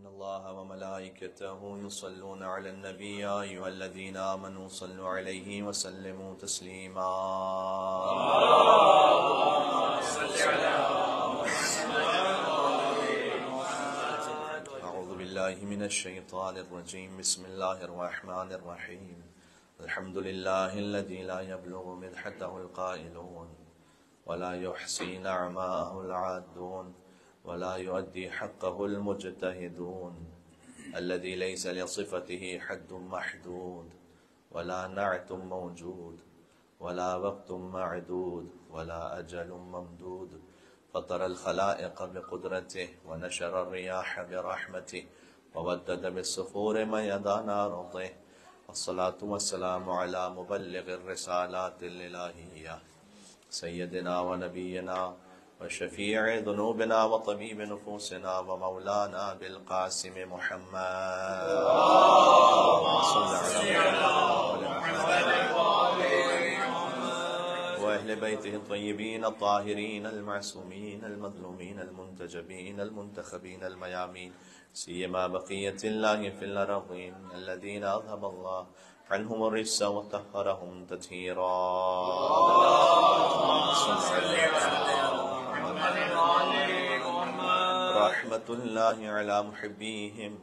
الله وملائكته يصلون على النبي يا أيها الذين آمنوا صلوا عليه وسلموا تسليما. أعوذ بالله من الشيطان الرجيم. بسم الله الرحمن الرحيم. الحمد لله الذي لا يبلغ مدحته القائلون ولا يحصي نعماءه العادون ولا يؤدي حقه المجتهدون، الذي ليس لصفته حد محدود ولا نعت موجود ولا وقت معدود ولا أجل ممدود، فطر الخلائق بقدرته ونشر الرياح برحمته وودد بالصخور ميدان أرضه، والصلاة والسلام على مبلغ الرسالات الإلهية سيدنا ونبينا وشفيع ذنوبنا وطبيب نفوسنا ومولانا بالقاسم محمد صلى وأهل بيته الطيبين الطاهرين المعصومين المظلومين المنتجبين المنتخبين الميامين، سيما بقية الله في الأرضين الذين أذهب الله عنهم الرجس وطهرهم تطهيرا. رحمة الله على محبيهم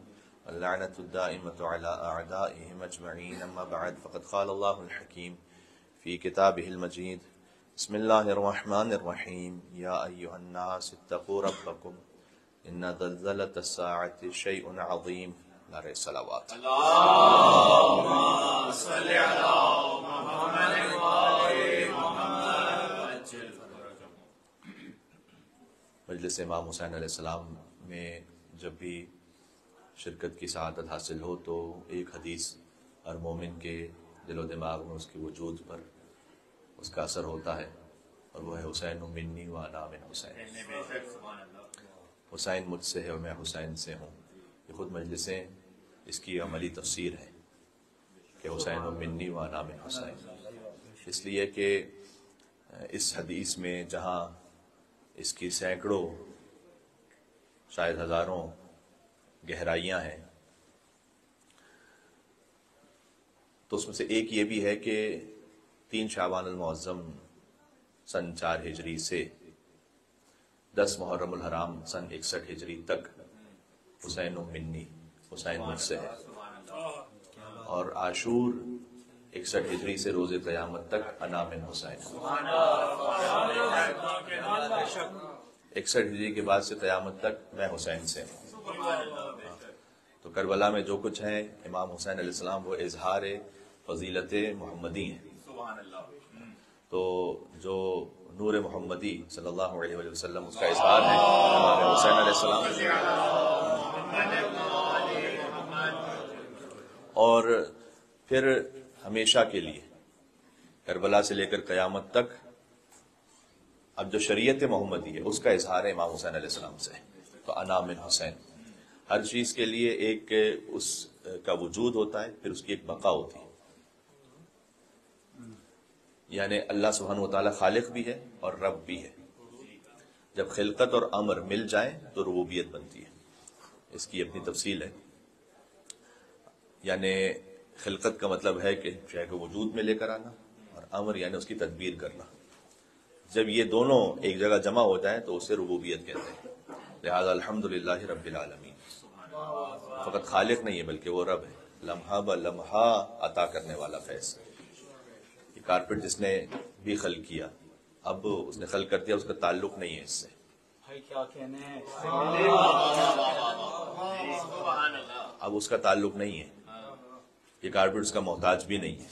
واللعنة الدائمة على أعدائهم أجمعين. أما بعد، فقد قال الله الحكيم في كتابه المجيد: بسم الله الرحمن الرحيم. يا أيها الناس اتقوا ربكم إن زلزلة الساعة شيء عظيم. نعرہ صلوات. اللهم صل على محمد وآل محمد. مجلس امام حسین علیہ السلام میں جب بھی شرکت کی سعادت حاصل ہو تو ایک حدیث ہر مومن کے دل و دماغ میں اس کے وجود پر اس کا اثر ہوتا ہے، اور وہ ہے حسین منی و انا من حسین. حسین مجھ سے ہے اور میں حسین سے ہوں. یہ خود مجلسیں اس کی عملی تفسیر ہے کہ حسین منی و انا من حسین، اس لیے کہ اس حدیث میں جہاں اس کی سینکڑوں شاید ہزاروں گہرائیاں ہیں، تو اس میں سے ایک یہ بھی ہے کہ 3 شعبان المعظم سن 4 ہجری سے 10 محرم الحرام سن 61 ہجری تک حسین منی، حسین مجھ سے ہے، اور عاشور 61 ہجری سے روز قیامت تک انا من حسین. 61 ہجری کے بعد سے قیامت تک میں حسین سے ہوں. تو کربلا میں جو کچھ ہے امام حسین علیہ السلام وہ اظہار فضیلت محمدی ہیں. تو جو نور محمدی صلی اللہ علیہ وسلم اس کا اظہار ہے امام حسین علیہ السلام. اور پھر ہمیشہ کے لیے کربلا سے لے کر قیامت تک اب جو شریعت محمدی ہے اس کا اظہار ہے امام حسین علیہ السلام سے. تو انا من حسین، ہر چیز کے لیے ایک اس کا وجود ہوتا ہے، پھر اس کی ایک بقا ہوتی ہے. یعنی اللہ سبحانہ و تعالیٰ خالق بھی ہے اور رب بھی ہے. جب خلقت اور امر مل جائیں تو ربوبیت بنتی ہے. اس کی اپنی تفصیل ہے. یعنی خلقت کا مطلب ہے کہ شے کو وجود میں لے کر آنا، اور امر یعنی اس کی تدبیر کرنا. جب یہ دونوں ایک جگہ جمع ہو جائیں تو اسے ربوبیت کہتے ہیں. لہذا الحمدللہ رب العالمین، فقط خالق نہیں ہے بلکہ وہ رب ہے، لمحہ بلمحہ عطا کرنے والا فیض. یہ کارپیٹ جس نے بھی خلق کیا، اب اس نے خلق کر دیا، اس کا تعلق نہیں ہے اس سے. اب اس کا تعلق نہیں ہے، یہ کارپیٹ اس کا محتاج بھی نہیں ہے.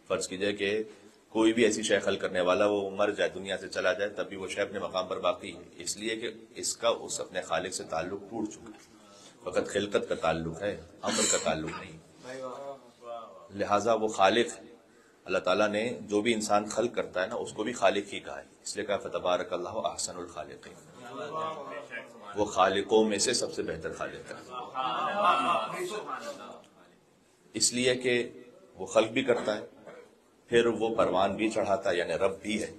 فرض کیجئے کہ کوئی بھی ایسی شے خلق کرنے والا وہ مر جائے، دنیا سے چلا جائے، تب بھی وہ شے اپنے مقام پر باقی ہے، اس لیے کہ اس کا اس اپنے خالق سے تعلق ٹوٹ چکا ہے. فقط خلقت کا تعلق ہے، امر کا تعلق نہیں. لہٰذا وہ خالق ہے. اللہ تعالیٰ نے جو بھی انسان خلق کرتا ہے نا، اس کو بھی خالق ہی کہا ہے، اس لیے کہا فتبارک اللہ احسن الخالقین. وہ خالقوں میں سے سب سے بہتر خالق ہے، اس لیے کہ وہ خلق بھی کرتا ہے، پھر وہ پروان بھی چڑھاتا ہے، یعنی رب بھی ہے.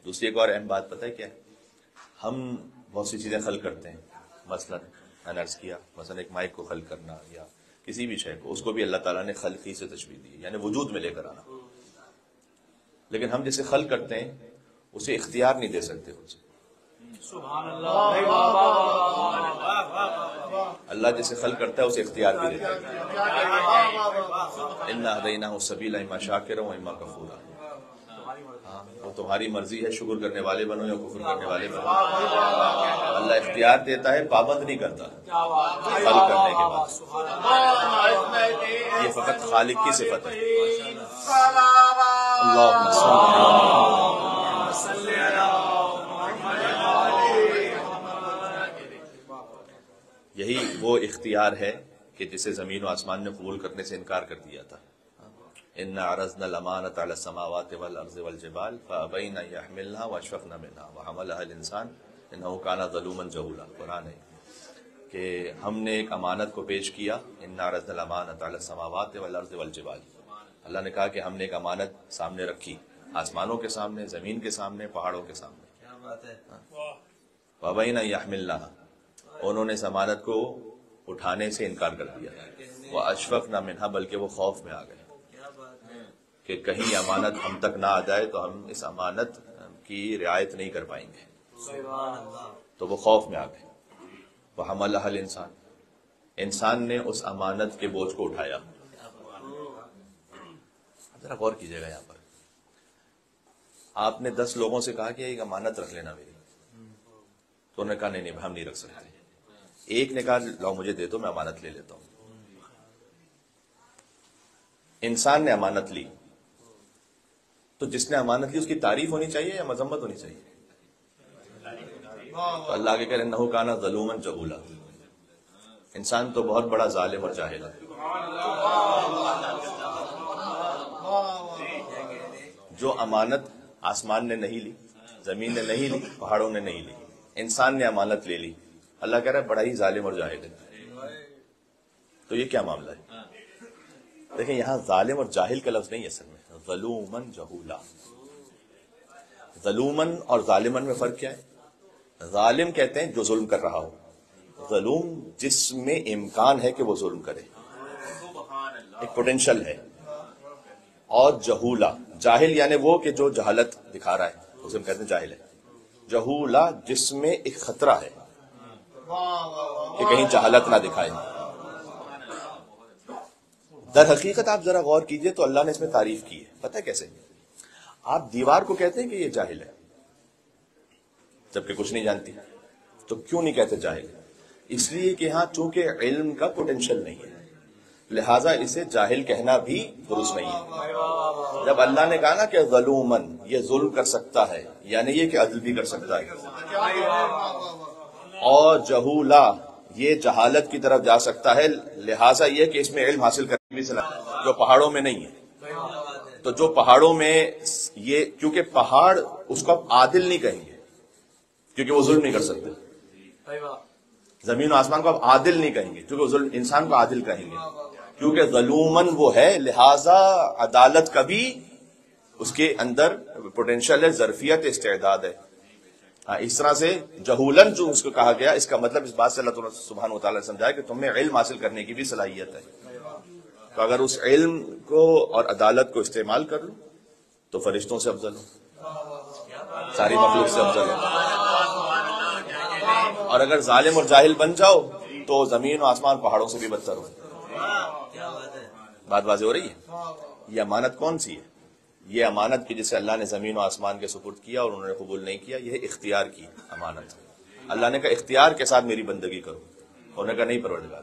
دوسری ایک اور اہم بات پتہ ہے کیا ہے؟ ہم بہت سی چیزیں خلق کرتے ہیں، مثلا میں نے عرض کیا مثلا ایک مائک کو خلق کرنا یا کسی بھی شے کو، اس کو بھی اللہ تعالیٰ نے خلقی سے تشبیہ دی، یعنی وجود میں لے کر آنا. لیکن ہم جسے خلق کرتے ہیں اسے اختیار نہیں دے سکتے خود سے. سبحان اللہ. اللہ جسے خلق کرتا ہے اسے اختیار بھی دیتا ہے. انا ہدیناہ السبیل اما شاکرا و اما کفورا. ہاں وہ تمہاری مرضی ہے، شکر کرنے والے بنو یا کفر کرنے والے بنو. اللہ اختیار دیتا ہے، پابند نہیں کرتا خلق کرنے کے بعد. یہ فقط خالق کی صفت ہے. اللہم صل یہی وہ اختیار ہے کہ جسے زمین و آسمان نے قبول کرنے سے انکار کر دیا تھا. اِنَّا عَرَضْنَا الْأَمَانَةَ عَلَى السَّمَاوَاتِ وَالْأَرْضِ وَالْجِبَالِ فَأَبَيْنَ أَن يَحْمِلْنَهَا وَأَشْفَقْنَ مِنْهَا وَحَمَلَهَا الْإِنسَانُ إِنَّهُ كَانَ ظَلُومًا جَهُولًا. قرآن ہے کہ ہم نے ایک امانت کو پیش کیا. اِنَّا عَرَضْنَا الْأَمَانَةَ عَلَى السَّمَاوَاتِ وَالْأَرْضِ وَالْجِبَالِ. اللہ نے کہا کہ ہم نے ایک امانت سامنے رکھی، آسمانوں کے سامنے، زمین کے سامنے، پہاڑوں کے سامنے. کیا بات ہے. فَأَبَيْنَ أَن يَحْمِلْنَهَا، انہوں نے اس امانت کو اٹھانے سے انکار کر دیا. وَأَشْفَقْنَ مِنْهَا، بلکہ وہ خوف میں آ گئے کہ کہیں امانت ہم تک نہ آ جائے تو ہم اس امانت کی رعایت نہیں کر پائیں گے. تو وہ خوف میں آ گئے. وَحَمَلَهَا الْإِنسَانُ، انسان نے اس امانت کے بوجھ کو اٹھایا. ذرا غور کیجئے گا، یہاں پر آپ نے 10 لوگوں سے کہا کہ ایک امانت رکھ لینا میری، تو انہوں نے کہا نہیں ہم نہیں رکھ سکتے. ایک نے کہا لاؤ مجھے دے دو، میں امانت لے لیتا ہوں. انسان نے امانت لی، تو جس نے امانت لی اس کی تعریف ہونی چاہیے یا مذمت ہونی چاہیے؟ تو اللہ آگے کہہ رہے انہ کان ظلوما جہولا، انسان تو بہت بڑا ظالم اور جاہل ہے. جو امانت آسمان نے نہیں لی، زمین نے نہیں لی، پہاڑوں نے نہیں لی، انسان نے امانت لے لی. اللہ کہہ رہا ہے بڑا ہی ظالم اور جاہل ہے. تو یہ کیا معاملہ ہے؟ دیکھیں یہاں ظالم اور جاہل کا لفظ نہیں ہے اصل میں، ظلومن جہولا. ظلومن اور ظالمن میں فرق کیا ہے؟ ظالم کہتے ہیں جو ظلم کر رہا ہو، ظلوم جس میں امکان ہے کہ وہ ظلم کرے، ایک پوٹینشل ہے. اور جہولا، جاہل یعنی وہ کہ جو جہالت دکھا رہا ہے اسے ہم کہتے ہیں جاہل ہے. جہولا جس میں ایک خطرہ ہے کہ کہیں جہالت نہ دکھائے. در حقیقت آپ ذرا غور کیجئے تو اللہ نے اس میں تعریف کی ہے. پتہ ہے کیسے؟ آپ دیوار کو کہتے ہیں کہ یہ جاہل ہے جبکہ کچھ نہیں جانتی. تو کیوں نہیں کہتے جاہل؟ اس لیے کہ ہاں چونکہ علم کا پوٹینشل نہیں ہے، لہٰذا اسے جاہل کہنا بھی درست نہیں ہے. جب اللہ نے کہا نا کہ ظلومن، یہ ظلم کر سکتا ہے، یعنی یہ کہ عدل بھی کر سکتا ہے. اور جہولا، یہ جہالت کی طرف جا سکتا ہے، لہٰذا یہ کہ اس میں علم حاصل کرنے کی صلاحیت جو پہاڑوں میں نہیں ہے. تو جو پہاڑوں میں یہ، کیونکہ پہاڑ اس کو آپ عادل نہیں کہیں گے کیونکہ وہ ظلم نہیں کر سکتے. زمین و آسمان کو آپ عادل نہیں کہیں گے کیونکہ وہ ظلم، انسان کو عادل کہیں گے کیونکہ ظلومن وہ ہے، لہٰذا عدالت کا بھی اس کے اندر پوٹینشل ہے، ظرفیت، استعداد ہے. اس طرح سے جہولن جو اس کو کہا گیا، اس کا مطلب اس بات سے اللہ تعالیٰ سبحانہ و تعالیٰ نے سمجھایا کہ تمہیں علم حاصل کرنے کی بھی صلاحیت ہے. تو اگر اس علم کو اور عدالت کو استعمال کر لو تو فرشتوں سے افضل ہو، ساری مخلوق سے افضل ہو. اور اگر ظالم اور جاہل بن جاؤ تو زمین و آسمان پہاڑوں سے بھی بدتر ہو. بات واضح ہو رہی ہے؟ یہ امانت کون سی ہے؟ یہ امانت کی جسے اللہ نے زمین و آسمان کے سپرد کیا اور انہوں نے قبول نہیں کیا، یہ اختیار کی امانت. اللہ نے کہا اختیار کے ساتھ میری بندگی کرو. انہوں نے کہا نہیں پروردگار،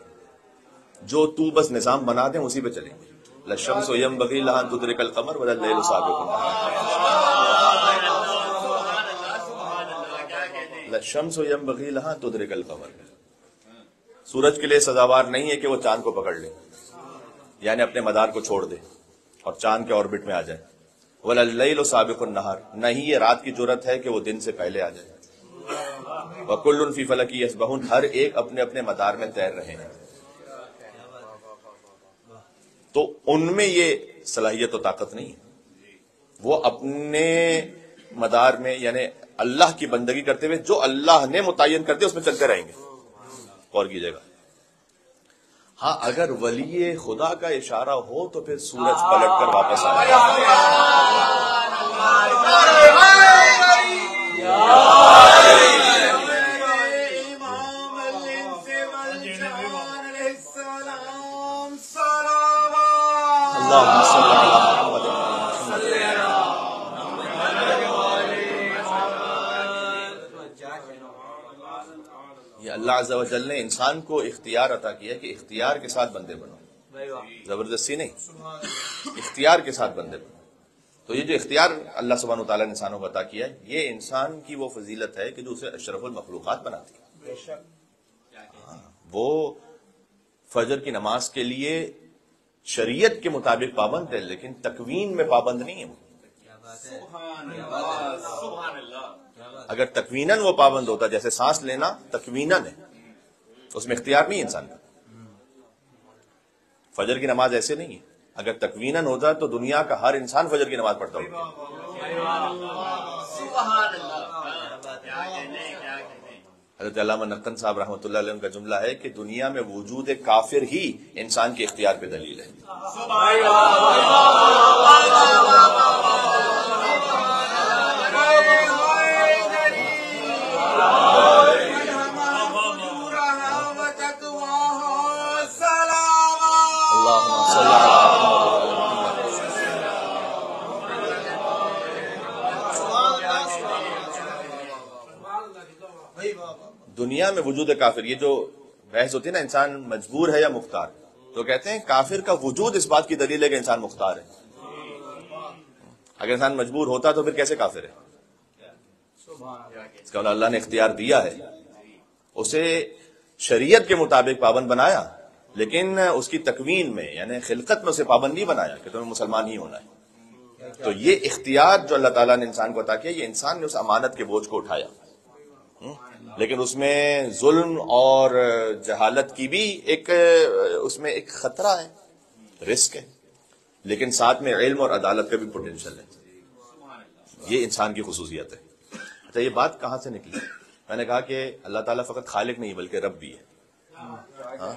جو تو بس نظام بنا دیں اسی پہ چلیں گے. للشمس ينبغي لها ان تدرك القمر ولا الليل سابق النهار. للشمس ينبغي لها ان تدرك القمر، سورج کے لیے سزاوار نہیں ہے کہ وہ چاند کو پکڑ لے، یعنی اپنے مدار کو چھوڑ دے اور چاند کے آربٹ میں آ جائے. ولا الليل سابق النهار، نہیں یہ رات کی جرأت ہے کہ وہ دن سے پہلے آ جائے. وكل في فلك يسبحون، ہر ایک اپنے اپنے مدار میں تیر رہے ہیں. تو ان میں یہ صلاحیت و طاقت نہیں ہے. وہ اپنے مدار میں یعنی اللہ کی بندگی کرتے ہوئے جو اللہ نے متعین کر دیا اس میں چلتے رہیں گے. غور کیجیے گا. ہاں اگر ولی خدا کا اشارہ ہو تو پھر سورج پلٹ کر واپس آ جائے. اللہم صلی علی محمد. یہ اللہ عز و جل نے انسان کو اختیار عطا کیا کہ اختیار کے ساتھ بندے بنو، زبردستی نہیں، اختیار کے ساتھ بندے بنو. تو یہ جو اختیار اللہ سبحانہ وتعالیٰ نے انسانوں کو عطا کیا ہے، یہ انسان کی وہ فضیلت ہے کہ جو اسے اشرف المخلوقات بناتی ہے. وہ فجر کی نماز کے لیے شریعت کے مطابق پابند ہے، لیکن تکوین میں پابند نہیں ہے. اگر تکویناً وہ پابند ہوتا، جیسے سانس لینا تکویناً ہے، اس میں اختیار نہیں ہے انسان کا. فجر کی نماز ایسے نہیں ہے، اگر تکویناً ہوتا تو دنیا کا ہر انسان فجر کی نماز پڑھتا ہوگا. حضرت علامہ نقن صاحب رحمۃ اللہ علیہ کا جملہ ہے کہ دنیا میں وجود کافر ہی انسان کے اختیار پہ دلیل ہے. دنیا میں وجود کافر، یہ جو بحث ہوتی ہے نا انسان مجبور ہے یا مختار، تو کہتے ہیں کافر کا وجود اس بات کی دلیل ہے کہ انسان مختار ہے. اگر انسان مجبور ہوتا تو پھر کیسے کافر ہے؟ اس کا اللہ نے اختیار دیا ہے، اسے شریعت کے مطابق پابند بنایا، لیکن اس کی تکوین میں یعنی خلقت میں اسے پابند نہیں بنایا کہ تمہیں مسلمان ہی ہونا ہے. تو یہ اختیار جو اللہ تعالیٰ نے انسان کو عطا کیا، یہ انسان نے اس امانت کے بوجھ کو اٹھایا، لیکن اس میں ظلم اور جہالت کی بھی اس میں ایک خطرہ ہے، رسک ہے، لیکن ساتھ میں علم اور عدالت کا بھی پوٹینشل ہے. یہ انسان کی خصوصیت ہے. اچھا یہ بات کہاں سے نکلی؟ میں نے کہا کہ اللہ تعالیٰ فقط خالق نہیں بلکہ رب بھی ہے. ہاں؟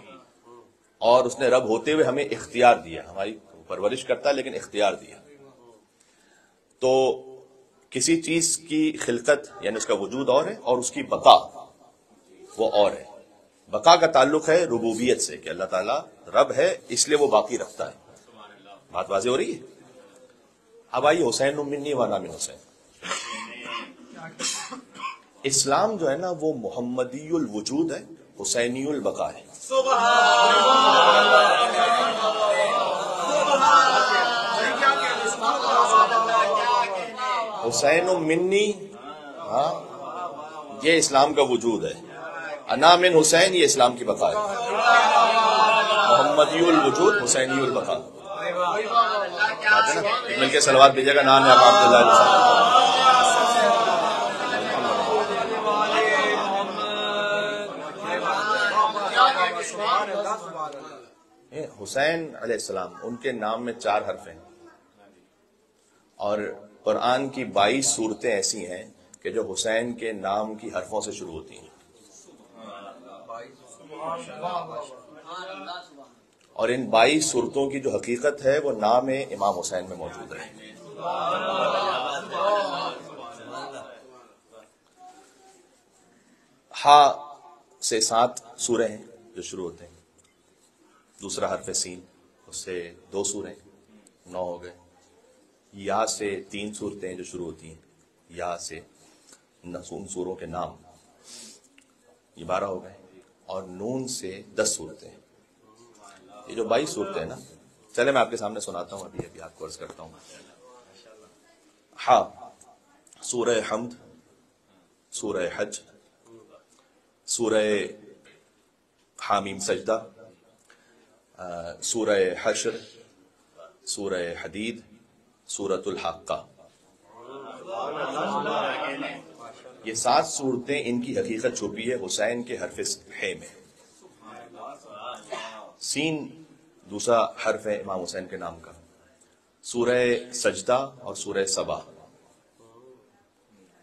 اور اس نے رب ہوتے ہوئے ہمیں اختیار دیا، ہماری پرورش کرتا ہے لیکن اختیار دیا. تو کسی چیز کی خلقت یعنی اس کا وجود اور ہے، اور اس کی بقا وہ اور ہے. بقا کا تعلق ہے ربوبیت سے کہ اللہ تعالیٰ رب ہے اس لیے وہ باقی رکھتا ہے. بات واضح ہو رہی ہے؟ اب آئیے حسین منی وانا من حسین. اسلام جو ہے نا وہ محمدی الوجود ہے، حسینی البقا ہے. حسین منی، ہاں یہ اسلام کا وجود ہے. انا من حسین یہ اسلام کی بقا ہے. محمدی الوجود حسینی البقا. مل کے صلوات بھیجے گا نام ہے عبداللہ. حسین علیہ السلام ان کے نام میں 4 حرف ہیں، اور قرآن کی 22 صورتیں ایسی ہیں کہ جو حسین کے نام کی حرفوں سے شروع ہوتی ہیں. اور ان 22 صورتوں کی جو حقیقت ہے وہ نام امام حسین میں موجود ہے. ہا سے 7 سورے ہیں جو شروع ہوتے ہیں. دوسرا حرف سین، اس سے 2 سورے 9 ہو گئے. یا سے 3 صورتیں جو شروع ہوتی ہیں، یا سے ان سوروں کے نام، یہ 12 ہو گئے. اور نون سے 10 صورتیں. یہ جو 22 صورتیں ہیں نا، چلے میں آپ کے سامنے سناتا ہوں، ابھی آپ کو عرض کرتا ہوں. ہا سورہ حمد، سورہ حج، سورہ حامیم سجدہ، سورہ حشر، سورہ حدید، سورۃ الحاقہ. یہ 7 صورتیں ان کی حقیقت چھپی ہے حسین کے حرف ہے میں. سین دوسرا حرف ہے امام حسین کے نام کا. سورہ سجدہ اور سورہ سبا،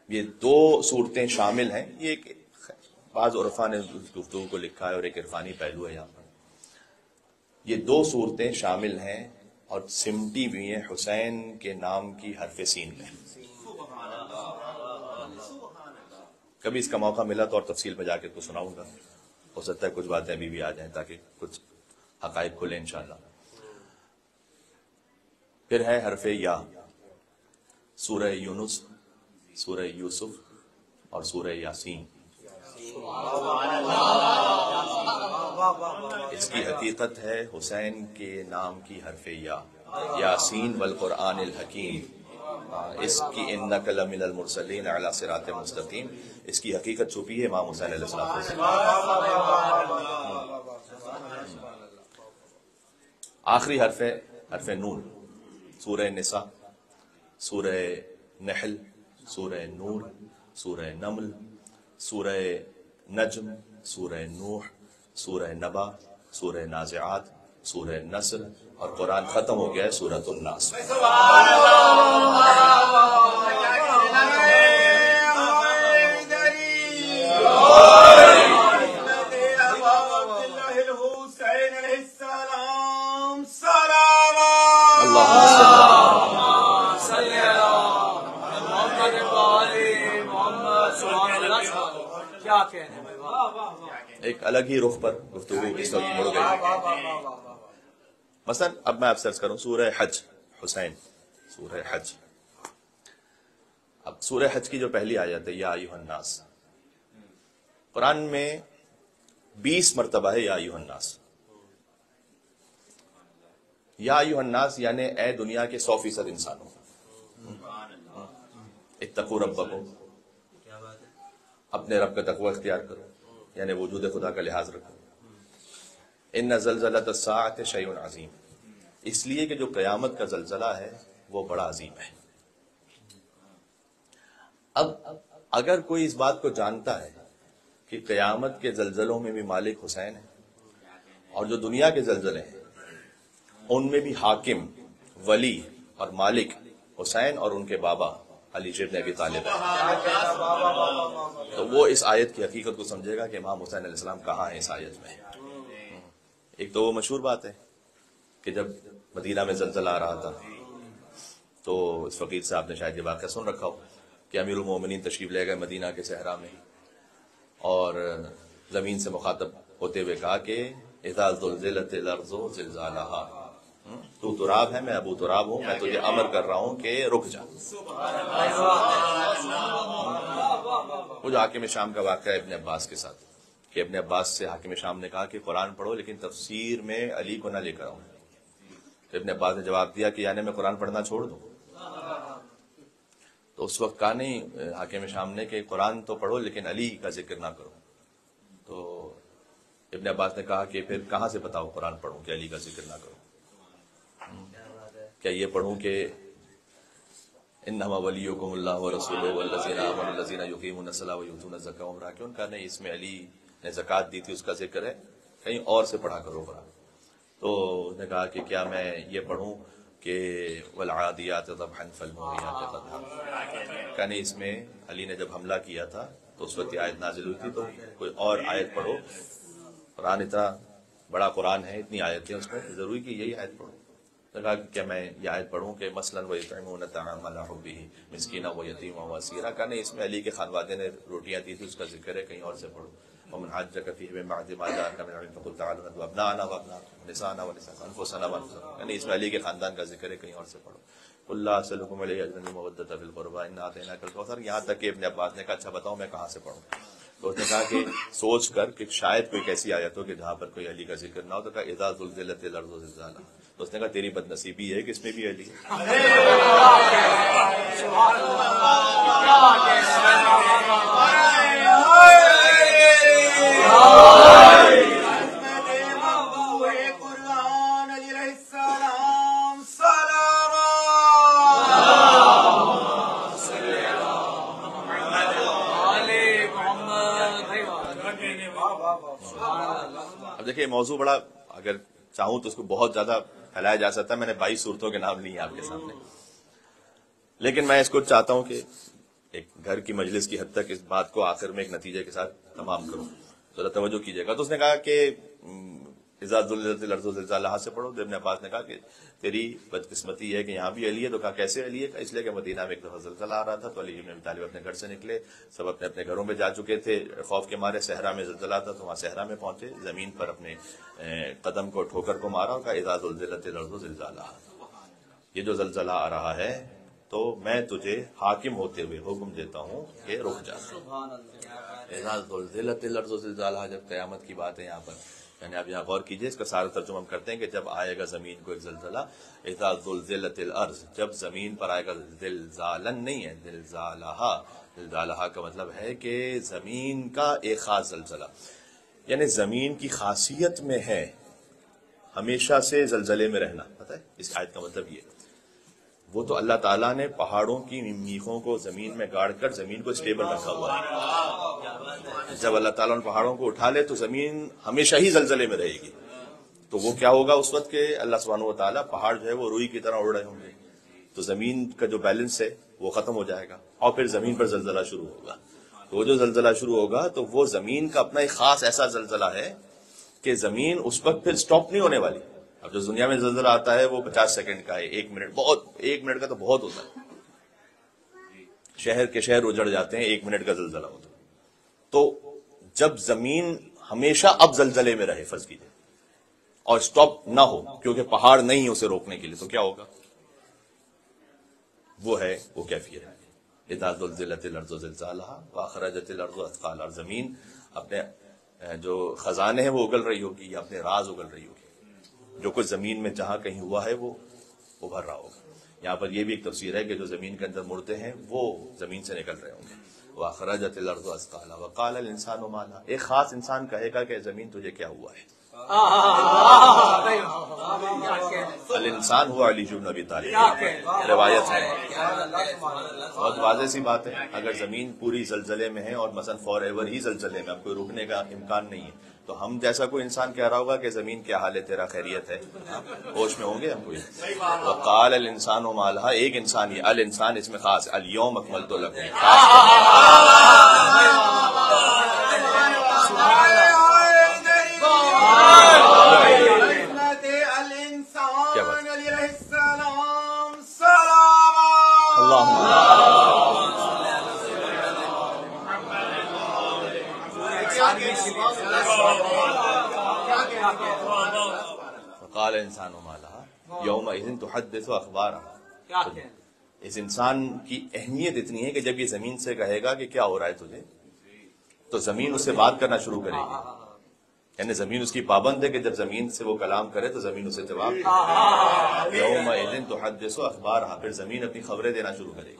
یہ 2 صورتیں شامل ہیں. یہ ایک بعض عرفا نے اس گفتگو کو لکھا ہے اور ایک عرفانی پہلو ہے یہاں پر. یہ دو صورتیں شامل ہیں اور سمٹی ہوئی ہیں حسین کے نام کی حرف سین میں. کبھی اس کا موقع ملا تو اور تفصیل میں جا کے کچھ سناؤں گا. ہو سکتا ہے کچھ باتیں ابھی بھی آ جائیں تاکہ کچھ حقائق کھلیں انشاءاللہ. پھر ہے حرف یا. سورہ یونس، سورہ یوسف اور سورہ یاسین. اس کی حقیقت ہے حسین کے نام کی حرف یا. یاسین والقرآن الحکیم. اس کی انک لمن المرسلین علی صراط مستقیم. اس کی حقیقت چھپی ہے امام حسین علیہ السلام. آخری حرف ہے حرف نون. سورہ نساء، سورہ نحل، سورہ نور، سورہ نمل، سورہ نجم، سورہ نوح، سورہ نبا، سورہ نازعات، سورہ نصر، اور قرآن ختم ہو گیا ہے سورۃ الناس. ایک الگ ہی رخ پر گفتگو اس وقت مڑ گئی. مثلا اب میں افسرس کروں سورہ حج حسین، سورہ حج. اب سورہ حج کی جو پہلی آیت ہے یا ایھا الناس، قرآن میں 20 مرتبہ ہے یا ایھا الناس. یا ایھا الناس یعنی اے دنیا کے 100% انسانوں، اتقوا ربکم، اپنے رب کا تقوی اختیار کرو، یعنی وجود خدا کا لحاظ رکھو. ان زلزلۃ الساعۃ شیء عظیم، اس لیے کہ جو قیامت کا زلزلہ ہے وہ بڑا عظیم ہے. اب اگر کوئی اس بات کو جانتا ہے کہ قیامت کے زلزلوں میں بھی مالک حسین ہے اور جو دنیا کے زلزلے ہیں ان میں بھی حاکم، ولی اور مالک حسین اور ان کے بابا علی ابن ابی طالب ہے، تو وہ اس آیت کی حقیقت کو سمجھے گا کہ امام حسین علیہ السلام کہاں ہیں اس آیت میں. ایک تو وہ مشہور بات ہے کہ جب مدینہ میں زلزلہ آ رہا تھا تو اس فقیر صاحب نے شاید یہ واقعہ سن رکھا ہو کہ امیر المومنین تشریف لے گئے مدینہ کے صحرا میں اور زمین سے مخاطب ہوتے ہوئے کہا کہ اذا زلزلت الارض زلزالها، تو تراب ہے، میں ابو تراب ہوں، میں تجھے امر کر رہا ہوں کہ رک جا. وہ جو حاکم شام کا واقعہ ہے ابن عباس کے ساتھ، کہ ابن عباس سے حاکم شام نے کہا کہ قرآن پڑھو لیکن تفسیر میں علی کو نہ لے کر آؤں. تو ابن عباس نے جواب دیا کہ یعنی میں قرآن پڑھنا چھوڑ دوں؟ تو اس وقت کہا نہیں حاکم شام نے کہ قرآن تو پڑھو لیکن علی کا ذکر نہ کرو. تو ابن عباس نے کہا کہ پھر کہاں سے بتاؤ قرآن پڑھوں کہ علی کا ذکر نہ کرو؟ کیا یہ پڑھوں کہ انما ولیکم اللہ ورسولہ والذین آمنوا الذین یقیمون الصلاۃ ویؤتون الزکاۃ وهم راکعون؟ کہا نہیں، اس میں علی نے زکوٰۃ دی تھی اس کا ذکر ہے، کہیں اور سے پڑھا کرو قرآن. تو اس نے کہا کہ کیا میں یہ پڑھوں کہ والعادیات ضبحا فالموریات قدحا؟ کہا نہیں، اس میں علی نے جب حملہ کیا تھا تو اس وقت یہ آیت نازل ہوئی تھی، تو کوئی اور آیت پڑھو. قرآن اتنا بڑا قرآن ہے، اتنی آیتیں اس میں، ضروری کہ یہی آیت پڑھو. نے کہا کہ کیا میں یہ آیت پڑھوں کہ مثلاً وَيُطْعِمُونَ الطَّعَامَ عَلَىٰ حُبِّهِ مِسْكِينًا وَيَتِيمًا وَأَسِيرًا؟ کہا نہیں، اس میں علی کے خانوادے نے روٹیاں دی تھی اس کا ذکر ہے، کہیں اور سے پڑھو. وَمَنْ حَاجَّكَ فِيهِ مِن بَعْدِ مَا جَاءَكَ مِنَ الْعِلْمِ فَقُلْ تَعَالَوْا نَدْعُ أَبْنَاءَنَا وَأَبْنَاءَكُمْ وَنِسَاءَنَا وَنِسَاءَكُمْ وَأَنفُسَنَا وَأَنفُسَكُمْ. یعنی اس میں علی کے خاندان کا ذکر ہے، کہیں اور سے پڑھو. قُل لَا أَسْأَلُكُمْ عَلَيْهِ أَجْرًا إِلَّا الْمَوَدَّةَ فِي الْقُرْبَىٰ إِنَّا أَعْطَيْنَاكَ الْكَوْثَرَ. یہاں تک کہ ابن عباس نے کہا اچھا بتاؤ میں کہاں سے پڑھوں؟ تو اس نے کہا کہ سوچ کر کہ شاید کوئی ایسی آیت ہو کہ جہاں پر کوئی علی کا ذکر نہ ہو. تو کہا اذا زلزلت الارض زلزالہا. تو اس نے کہا تیری بد نصیبی ہے کہ اس میں بھی علی ہے. اب دیکھیں موضوع بڑا، اگر چاہوں تو اس کو بہت زیادہ پھیلایا جا سکتا ہے. میں نے 22 صورتوں کے نام لیے ہیں آپ کے سامنے، لیکن میں اس کو چاہتا ہوں کہ ایک گھر کی مجلس کی حد تک اس بات کو آخر میں ایک نتیجے کے ساتھ تمام کرو. ذرا توجہ کیجیے گا. تو اس نے کہا کہ اذا زلزلت الارض زلزالہا سے پڑھو. ابن عباس نے کہا کہ تیری بدقسمتی یہ ہے کہ یہاں بھی علی ہے. تو کہا کیسے علی ہے؟ اس لیے کہ مدینہ میں ایک دفعہ زلزلہ آ رہا تھا تو علی بن ابی طالب اپنے گھر سے نکلے, سب اپنے اپنے گھروں میں جا چکے تھے خوف کے مارے. صحرا میں زلزلہ تھا تو وہاں صحرا میں پہنچے, زمین پر اپنے قدم کو ٹھوکر کو مارا اور کہا اذا زلزلت الارض زلزالہا, یہ جو زلزلہ آ رہا ہے تو میں تجھے حاکم ہوتے ہوئے حکم دیتا ہوں کہ رک جا. اذا زلزلت الارض زلزالہا, جب قیامت کی بات ہے یہاں پر, یعنی آپ یہاں غور کیجئے, اس کا سارا ترجمہ ہم کرتے ہیں کہ جب آئے گا زمین کو ایک زلزلہ. اذا زلزلت الارض, جب زمین پر آئے گا, زلزالن نہیں ہے, زلزالہا. زلزالہا کا مطلب ہے کہ زمین کا ایک خاص زلزلہ, یعنی زمین کی خاصیت میں ہے ہمیشہ سے زلزلے میں رہنا. پتہ ہے اس آیت کا مطلب یہ, وہ تو اللہ تعالیٰ نے پہاڑوں کی میخوں کو زمین میں گاڑ کر زمین کو اسٹیبل رکھا ہوا ہے. جب اللہ تعالیٰ نے پہاڑوں کو اٹھا لے تو زمین ہمیشہ ہی زلزلے میں رہے گی. تو وہ کیا ہوگا اس وقت کہ اللہ سبحانہ و تعالیٰ, پہاڑ جو ہے وہ روئی کی طرح اڑ رہے ہوں گے, تو زمین کا جو بیلنس ہے وہ ختم ہو جائے گا اور پھر زمین پر زلزلہ شروع ہوگا. تو وہ جو زلزلہ شروع ہوگا تو وہ زمین کا اپنا ایک خاص ایسا زلزلہ ہے کہ زمین اس وقت پھر سٹاپ نہیں ہونے والی. اب جو دنیا میں زلزلہ آتا ہے وہ 50 سیکنڈ کا ہے, 1 منٹ, بہت 1 منٹ کا تو بہت ہوتا ہے. شہر کے شہر اجڑ جاتے ہیں, 1 منٹ کا زلزلہ ہوتا ہے. تو جب زمین ہمیشہ اب زلزلے میں رہے فرض کیجیے اور سٹاپ نہ ہو کیونکہ پہاڑ نہیں ہے اسے روکنے کے لیے, تو کیا ہوگا؟ وہ ہے وہ کیفیت ہے. اذا زلزلت الارض زلزالہا واخرجت الارض اثقالہا, زمین اپنے جو خزانے ہیں وہ اگل رہی ہوگی یا اپنے راز اگل رہی ہوگی. جو کچھ زمین میں جہاں کہیں ہوا ہے وہ ابھر رہا ہوگا. یہاں پر یہ بھی ایک تفسیر ہے کہ جو زمین کے اندر مردے ہیں وہ زمین سے نکل رہے ہوں گے. واخرجت الارض اثقالہا وقال الانسان ما لہا, ایک خاص انسان کہے گا کہ زمین تجھے کیا ہوا ہے. الانسان ہوا علی بن ابی طالب, روایت ہے, بہت واضح سی بات ہے. اگر زمین پوری زلزلے میں ہے اور مثلا فار ایور ہی زلزلے میں, اب کوئی رکنے کا امکان نہیں ہے, تو ہم جیسا کوئی انسان کہہ رہا ہوگا کہ زمین کیا حال ہے, تیرا خیریت ہے, ہوش میں ہوں گے ہم کوئی. وقال الانسان ما لہا, ایک انسان, یہ الانسان اس میں خاص, الیوم اکملت لکم, وقال الانسان ما لہا یومئذ تحدث اخبارہا. اس انسان کی اہمیت اتنی ہے کہ جب یہ زمین سے کہے گا کہ کیا ہو رہا ہے تجھے, تو زمین اس سے بات کرنا شروع کرے گی. یعنی زمین اس کی پابند ہے کہ جب زمین سے وہ کلام کرے تو زمین اسے جواب دے. یومئذ تحدث اخبارہا, پھر زمین اپنی خبریں دینا شروع کرے گی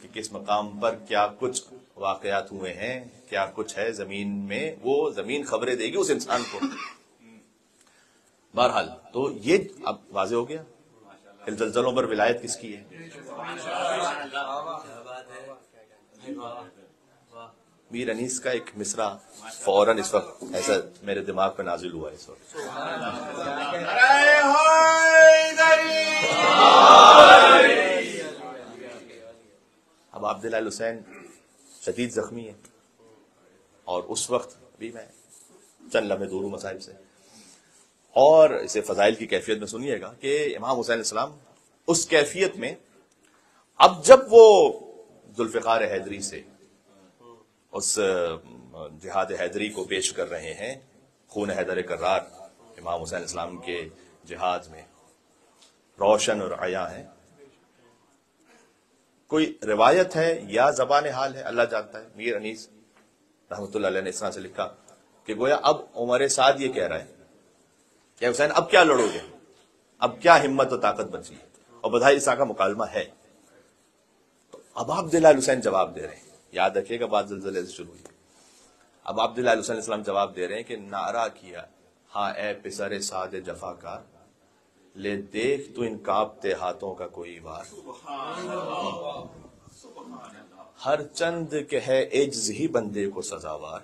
کہ کس مقام پر کیا کچھ واقعات ہوئے ہیں, کیا کچھ ہے زمین میں, وہ زمین خبریں دے گی اس انسان کو. بہرحال تو یہ اب واضح ہو گیا کہ زلزلوں پر ولایت کس کی ہے. میر انیس کا ایک مصرع فوراً اس وقت ایسا میرے دماغ پہ نازل ہوا ہے اس وقت. اب عبداللہ حسین شدید زخمی ہے اور اس وقت بھی میں چند لمحے دور ہوں مصائب سے, اور اسے فضائل کی کیفیت میں سنیے گا کہ امام حسین علیہ السلام اس کیفیت میں, اب جب وہ ذوالفقار حیدری سے اس جہاد حیدری کو پیش کر رہے ہیں, خون حیدر کرار امام حسین علیہ السلام کے جہاد میں روشن اور عیاں ہے. کوئی روایت ہے یا زبان حال ہے اللہ جانتا ہے, میر انیس رحمۃ اللہ علیہ نے اس طرح سے لکھا کہ گویا اب عمر سعد یہ کہہ رہا ہے کہ حسین اب کیا لڑو گے, اب کیا ہمت و طاقت بچی, اور بدھائی اس طرح کا مکالمہ ہے. تو اب عبداللہ حسین جواب دے رہے ہیں, یاد رکھیے گا بات زلزلے سے شروع ہوئی. اب عبداللہ حسین علیہ السلام جواب دے رہے ہیں کہ نعرہ کیا, ہاں اے پسر سعد جفا کار, لے دیکھ تو ان کانپتے ہاتھوں کا کوئی وار, ہر چند کہ ہے عجز ہی بندے کو سزاوار.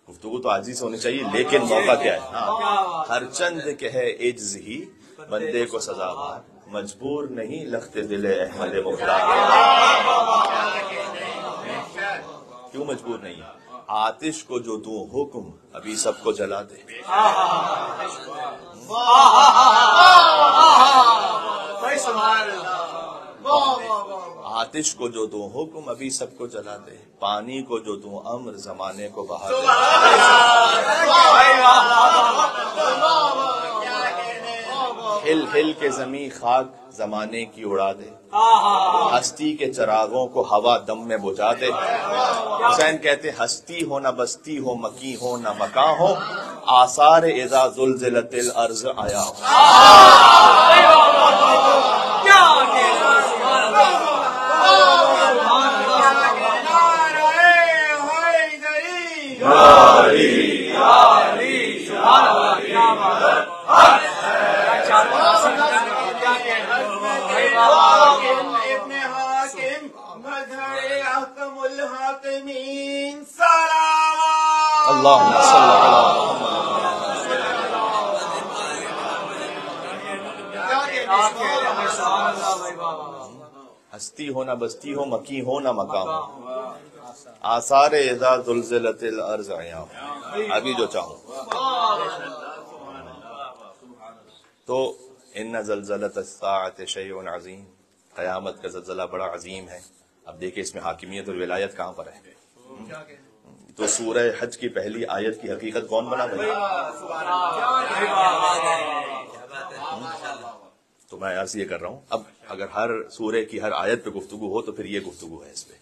گفتگو تو عاجزی سے ہونی چاہیے لیکن موقع کیا ہے, ہر چند کہ ہے عجز ہی بندے کو سزاوار, مجبور نہیں لخت دل احمد مختار. کیوں مجبور نہیں ہے؟ آتش کو جو دوں حکم ابھی سب کو جلا دے. آتش کو جو دوں حکم ابھی سب کو جلا دے. پانی کو جو دوں امر زمانے کو بہا دے. ہل ہل کے زمیں خاک زمانے کی اڑا دے. ہستی کے چراغوں کو ہوا دم میں بجھا دے. حسین کہتے ہستی ہو نہ بستی ہو مکی ہو نہ مکاں ہو آثار اذا زلزلت الارض آیا ہو. اللہم صلی ہستی ہو نہ بستی ہو مکی ہو نہ مقام ہو آثار اذا زلزلت الارض آیا ہو. ابھی جو چاہوں تو ان زلزلۃ الساعۃ شیء عظیم. قیامت کا زلزلہ بڑا عظیم ہے. اب دیکھیں اس میں حاکمیت اور ولایت کہاں پر ہے. تو سورہ حج کی پہلی آیت کی حقیقت کون بنا بھائی؟ تو میں عرض یہ کر رہا ہوں اب اگر ہر سورہ کی ہر آیت پہ گفتگو ہو تو پھر یہ گفتگو ہے اس پہ.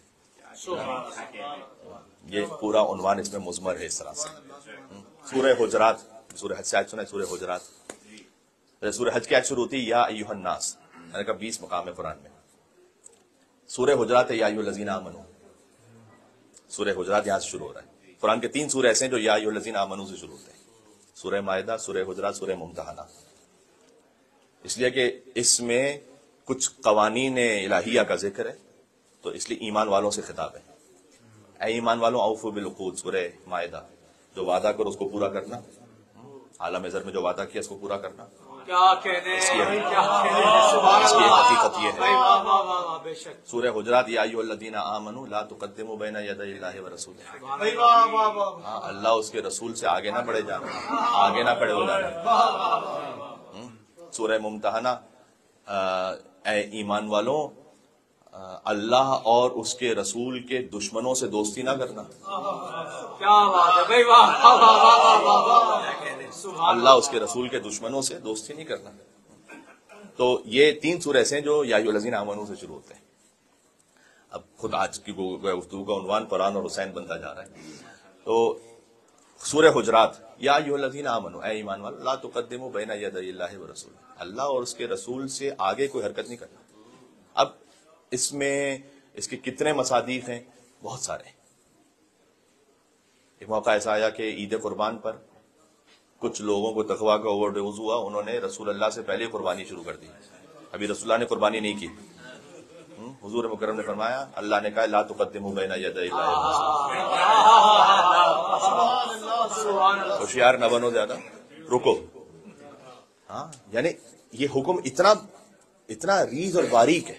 یہ پورا عنوان اس میں مضمر ہے اس طرح سے. سورہ حجرات سورہ حج سے آیت سنا ہے. سورہ حجرات سورہ حج کی آیت شروع ہوتی ہے یا ایھا الناس. میں نے کہا 20 مقام ہے قرآن میں. سورہ حجرات ہے یا ایھا الذین آمنوا. سورہ حجرات یہاں سے شروع ہو رہا ہے. قرآن کے 3 سورے ایسے ہیں جو یا ایھا الذین آمنوا سے شروع ہوتے ہیں. سورہ مائدہ، سورہ حجرات، سورہ ممتحنہ. اس لیے کہ اس میں کچھ قوانین الہیہ کا ذکر ہے تو اس لیے ایمان والوں سے خطاب ہے. اے ایمان والوں اوفوا بالعقود. سورہ مائدہ جو وعدہ کرو اس کو پورا کرنا. عالم ذر میں جو وعدہ کیا اس کو پورا کرنا. اس کی حقیقت یہ ہے. سورہ حجرات یا ایھا الذین آمنوا لا تقدموا بین یدی اللہ ورسولہ. اللہ اس کے رسول سے آگے نہ بڑھے جانا، آگے نہ بڑھے ہو جانا. سورہ ممتحنہ اے ایمان والوں اللہ اور اس کے رسول کے دشمنوں سے دوستی نہ کرنا. اللہ اس کے رسول کے دشمنوں سے دوستی نہیں کرنا. تو یہ 3 سورے ایسے ہیں جو یا ایھا الذین آمنوا سے شروع ہوتے ہیں. اب خود آج کی گفتگو کا عنوان قرآن اور حسین بنتا جا رہا ہے. تو سورہ حجرات یا ایھا الذین آمنوا اے ایمان والو لا تقدموا بین یدی اللہ ورسولہ. اللہ اور اس کے رسول سے آگے کوئی حرکت نہیں کرنا. اب اس میں اس کے کتنے مصادیق ہیں؟ بہت سارے. ایک موقع ایسا آیا کہ عید قربان پر کچھ لوگوں کو تقویٰ کا اوور ڈوز ہوا. انہوں نے رسول اللہ سے پہلے قربانی شروع کر دی. ابھی رسول اللہ نے قربانی نہیں کی. حضور مکرم نے فرمایا اللہ نے کہا لا تقدموا بین یدی اللہ ورسولہ. ہوشیار نہ بنو زیادہ، رکو. ہاں یعنی یہ حکم اتنا ریز اور باریک ہے.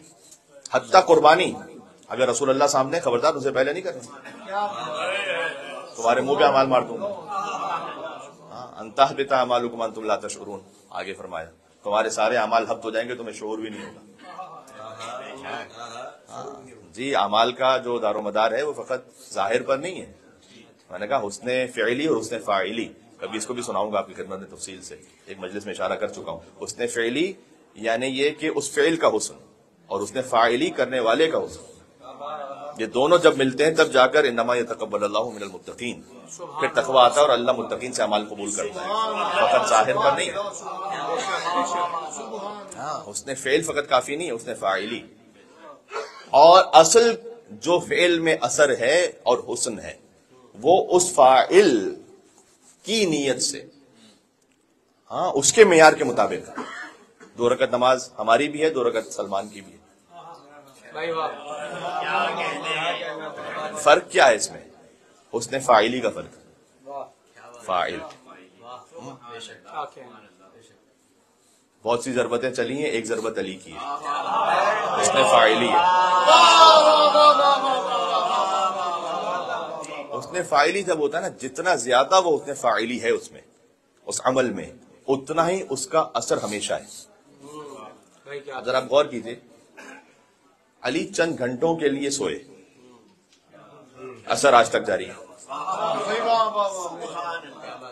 حتیٰ قربانی اگر رسول اللہ سامنے خبردار اسے پہلے نہیں کرنا. تمہارے منہ پہ اعمال مار دوں گا. ان تحبط اعمالکم وانتم لا تشعرون. آگے فرمایا تمہارے سارے اعمال حبط ہو جائیں گے، تمہیں شعور بھی نہیں ہوگا. جی اعمال کا جو دار و مدار ہے وہ فقط ظاہر پر نہیں ہے. میں نے کہا حسن فعلی اور حسن فاعلی، کبھی اس کو بھی سناؤں گا آپ کی خدمت میں تفصیل سے. ایک مجلس میں اشارہ کر چکا ہوں. حسن فعلی یعنی یہ کہ اس فعل کا حسن اور حسن فاعلی کرنے والے کا حسن، یہ دونوں جب ملتے ہیں تب جا کر انما یتقبل اللہ من المتقین. پھر تقوی آتا ہے اور اللہ متقین سے اعمال قبول کرتا ہے، فقط ظاہر پر نہیں. ہاں حسن فعل فقط کافی نہیں ہے، حسن فاعلی. اور اصل جو فعل میں اثر ہے اور حسن ہے وہ اس فاعل کی نیت سے، ہاں اس کے معیار کے مطابق. 2 رکعت نماز ہماری بھی ہے، 2 رکعت سلمان کی بھی ہے. فرق کیا ہے اس میں؟ حسن فاعلی کا فرق. فاعل بہت سی ضربتیں چلی ہیں، ایک ضربت علی کی ہے، اس نے فاعلی ہے، اس نے فاعلی جب ہوتا ہے نا، جتنا زیادہ وہ اس نے فاعلی ہے اس میں، اس عمل میں، اتنا ہی اس کا اثر ہمیشہ ہے۔ اگر آپ غور کیجئے، علی چند گھنٹوں کے لیے سوئے، اثر آج تک جاری ہے۔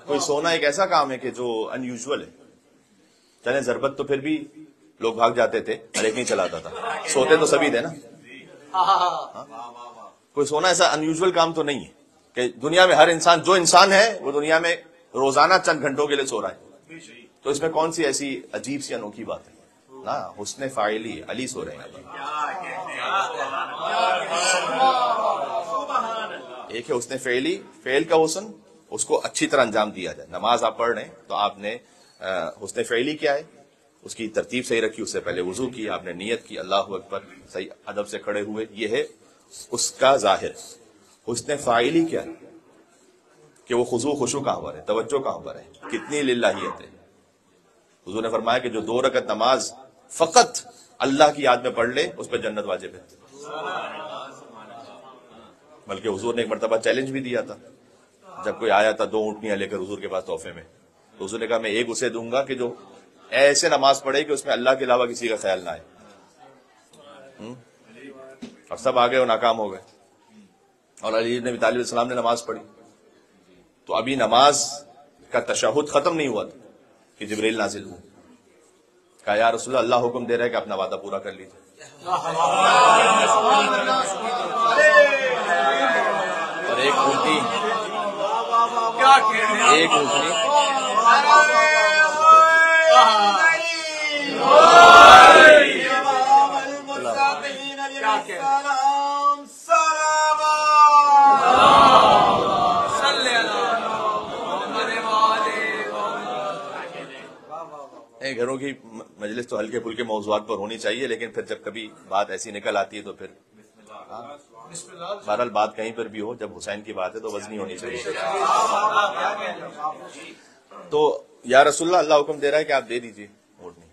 کوئی سونا ایک ایسا کام ہے کہ جو ان یوزول ہے، چلیں ضربت تو پھر بھی لوگ بھاگ جاتے تھے، ہر ایک نہیں چلاتا تھا، سوتے تو سبھی تھے نا۔ کوئی سونا ایسا ان یوزول کام تو نہیں ہے کہ دنیا میں ہر انسان، جو انسان ہے وہ دنیا میں روزانہ چند گھنٹوں کے لیے سو رہا ہے، تو اس میں کون سی ایسی عجیب سی انوکھی بات ہے؟ نا، حسن فاعلی ہے، علی سو رہے ہیں۔ ایک ہے حسن فعلی، فعل کا حسن، اس کو اچھی طرح انجام دیا جائے۔ نماز آپ پڑھ رہے ہیں تو آپ نے حسن فعلی کیا ہے، اس کی ترتیب صحیح رکھی، اس سے پہلے وضو کی، آپ نے نیت کی، اللہ اکبر، صحیح ادب سے کھڑے ہوئے، یہ ہے اس کا ظاہر۔ حسن فاعلی کیا ہے کہ وہ خضوع خشوع کہاں پر ہے، توجہ کہاں پر ہے، کتنی للہیت ہے۔ حضور نے فرمایا کہ جو 2 رکعت نماز فقط اللہ کی یاد میں پڑھ لے، اس پہ جنت واجب ہے۔ بلکہ حضور نے ایک مرتبہ چیلنج بھی دیا تھا، جب کوئی آیا تھا 2 اونٹنیاں لے کر حضور کے پاس تحفے میں، تو حضور نے کہا میں ایک اسے دوں گا کہ جو ایسے نماز پڑھے کہ اس میں اللہ کے علاوہ کسی کا خیال نہ آئے۔ اور سب آگے وہ ناکام ہو گئے، اور علی نبی طالب السلام نے نماز پڑھی، تو ابھی نماز کا تشہد ختم نہیں ہوا تھا کہ جبریل نازل ہوا، کہا یا رسول اللہ، اللہ حکم دے رہا ہے کہ اپنا وعدہ پورا کر لیجیے۔ اور ایک اونٹنی گھروں کی مجلس تو ہلکے پھلکے موضوعات پر ہونی چاہیے، لیکن پھر جب کبھی بات ایسی نکل آتی ہے تو پھر بہرحال بات کہیں پر بھی ہو، جب حسین کی بات ہے تو وزنی ہونی چاہیے۔ تو یا رسول اللہ، اللہ حکم دے رہا ہے کہ آپ دے دیجئے اونٹنی۔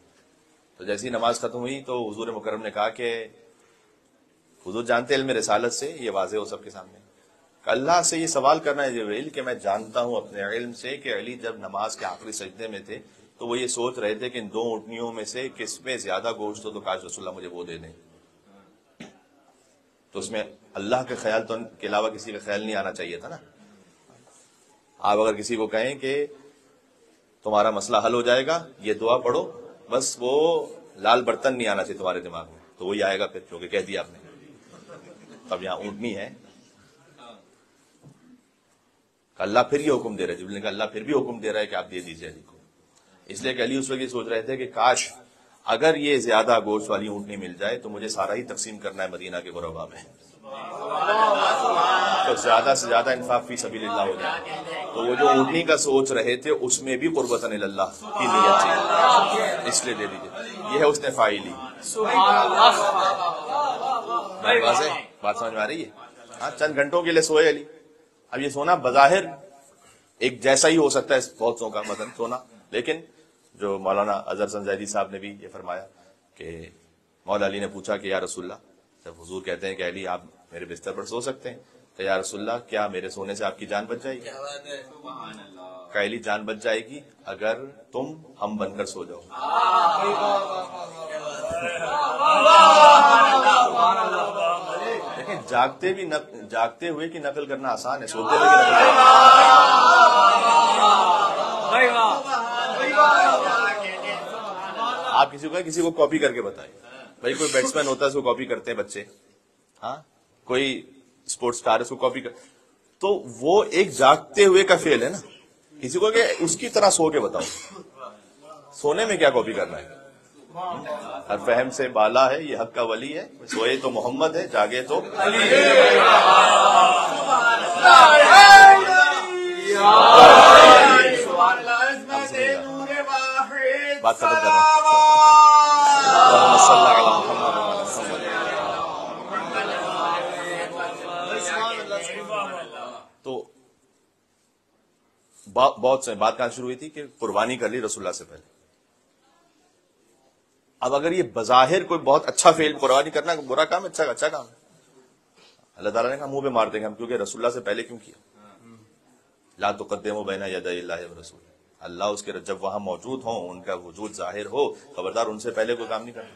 تو جیسی نماز ختم ہوئی تو حضور مکرم نے کہا کہ حضور جانتے علم رسالت سے، یہ واضح ہو سب کے سامنے، کہ اللہ سے یہ سوال کرنا ہے جبریل کہ میں جانتا ہوں اپنے علم سے کہ علی جب نماز کے آخری سجدے میں تھے تو وہ یہ سوچ رہے تھے کہ ان 2 اونٹنیوں میں سے کس میں زیادہ گوشت ہو تو کاش رسول اللہ مجھے وہ دے دیں۔ تو اس میں اللہ کا خیال تو کے علاوہ کسی کا خیال نہیں آنا چاہیے تھا نا۔ آپ اگر کسی کو کہیں کہ تمہارا مسئلہ حل ہو جائے گا، یہ دعا پڑھو، بس وہ لال برتن نہیں آنا چاہیے تمہارے دماغ میں، تو وہی آئے گا پھر، کیونکہ کہہ دیا آپ نے۔ اب یہاں اونٹنی ہے، اللہ پھر یہ حکم دے رہا ہے، جبریل نے کہا اللہ پھر بھی حکم دے رہا ہے کہ آپ دے دیجیے علی کو، اس لیے کہ علی اس وقت یہ سوچ رہے تھے کہ کاش اگر یہ زیادہ گوشت والی اونٹنی مل جائے تو مجھے سارا ہی تقسیم کرنا ہے مدینہ کے غربا میں، تو زیادہ سے زیادہ انفاق فی سبیل اللہ ہو جائے۔ تو وہ جو اونٹنی کا سوچ رہے تھے اس میں بھی قربتاً اللہ کی نیت تھی، اس لیے دے دیجیے۔ یہ ہے اس نے فاعلی۔ بات سمجھ میں آ رہی ہے؟ ہاں، چند گھنٹوں کے لیے سوئے علی۔ اب یہ سونا بظاہر ایک جیسا ہی ہو سکتا ہے بہت سو کا مثلا سونا، لیکن جو مولانا اظہر سنزیدی صاحب نے بھی یہ فرمایا کہ مولا علی نے پوچھا کہ یا رسول اللہ، جب حضور کہتے ہیں کہ علی آپ میرے بستر پر سو سکتے ہیں، تو یا رسول اللہ کیا میرے سونے سے آپ کی جان بچ جائے گی؟ کہ علی جان بچ جائے گی اگر تم ہم بن کر سو جاؤ۔ لیکن جاگتے ہوئے کی نقل کرنا آسان ہے، سوتے ہوئے کی نقل کرنا آپ کسی کو کاپی کر کے بتائیں، بھائی کوئی بیٹسمین ہوتا ہے اس کو کاپی کرتے ہیں بچے، ہاں کوئی اسپورٹس اسٹار اس کو کاپی کر، تو وہ ایک جاگتے ہوئے کا فعل ہے نا، کسی کو کہ اس کی طرح سو کے بتاؤ، سونے میں کیا کاپی کرنا ہے؟ ہر فہم سے بالا ہے یہ حق کا ولی ہے، سوئے تو محمد ہے، جاگے تو بات ختم کر رہا ہوں۔ تو بہت سے بات کہاں شروع ہوئی تھی کہ قربانی کر لی رسول اللہ سے پہلے، اب اگر یہ بظاہر کوئی بہت اچھا فعل قربانی کرنا برا کام ہے، اچھا کام ہے، اللہ تعالیٰ نے کہا منہ پہ مار دیں گے ہم، کیونکہ رسول اللہ سے پہلے کیوں کیا؟ لا تقدموا بین یدی اللہ ورسول، اللہ اس کے جب وہاں موجود ہوں، ان کا وجود ظاہر ہو، خبردار ان سے پہلے کوئی کام نہیں کرنا۔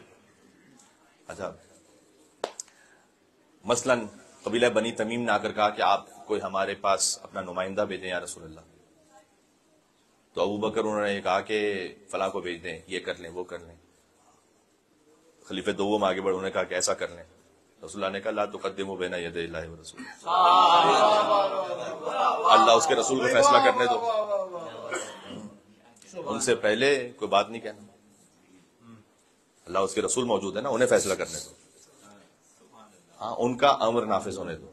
اچھا مثلا قبیلہ بنی تمیم نے آ کر کہا کہ آپ کوئی ہمارے پاس اپنا نمائندہ بھیجیں یا رسول اللہ، تو ابو بکر انہوں نے کہا کہ فلاں کو بھیج دیں، یہ کر لیں وہ کر لیں۔ خلیفہ دوم آگے بڑھ، انہوں نے کہا کہ ایسا کر لیں۔ رسول اللہ نے کہا لا تقدموا بین یدی اللہ ورسول، اللہ اس کے رسول کو فیصلہ کرنے دو، ان سے پہلے کوئی بات نہیں کہنا، اللہ اس کے رسول موجود ہے نا، انہیں فیصلہ کرنے دو، ہاں ان کا امر نافذ ہونے دو۔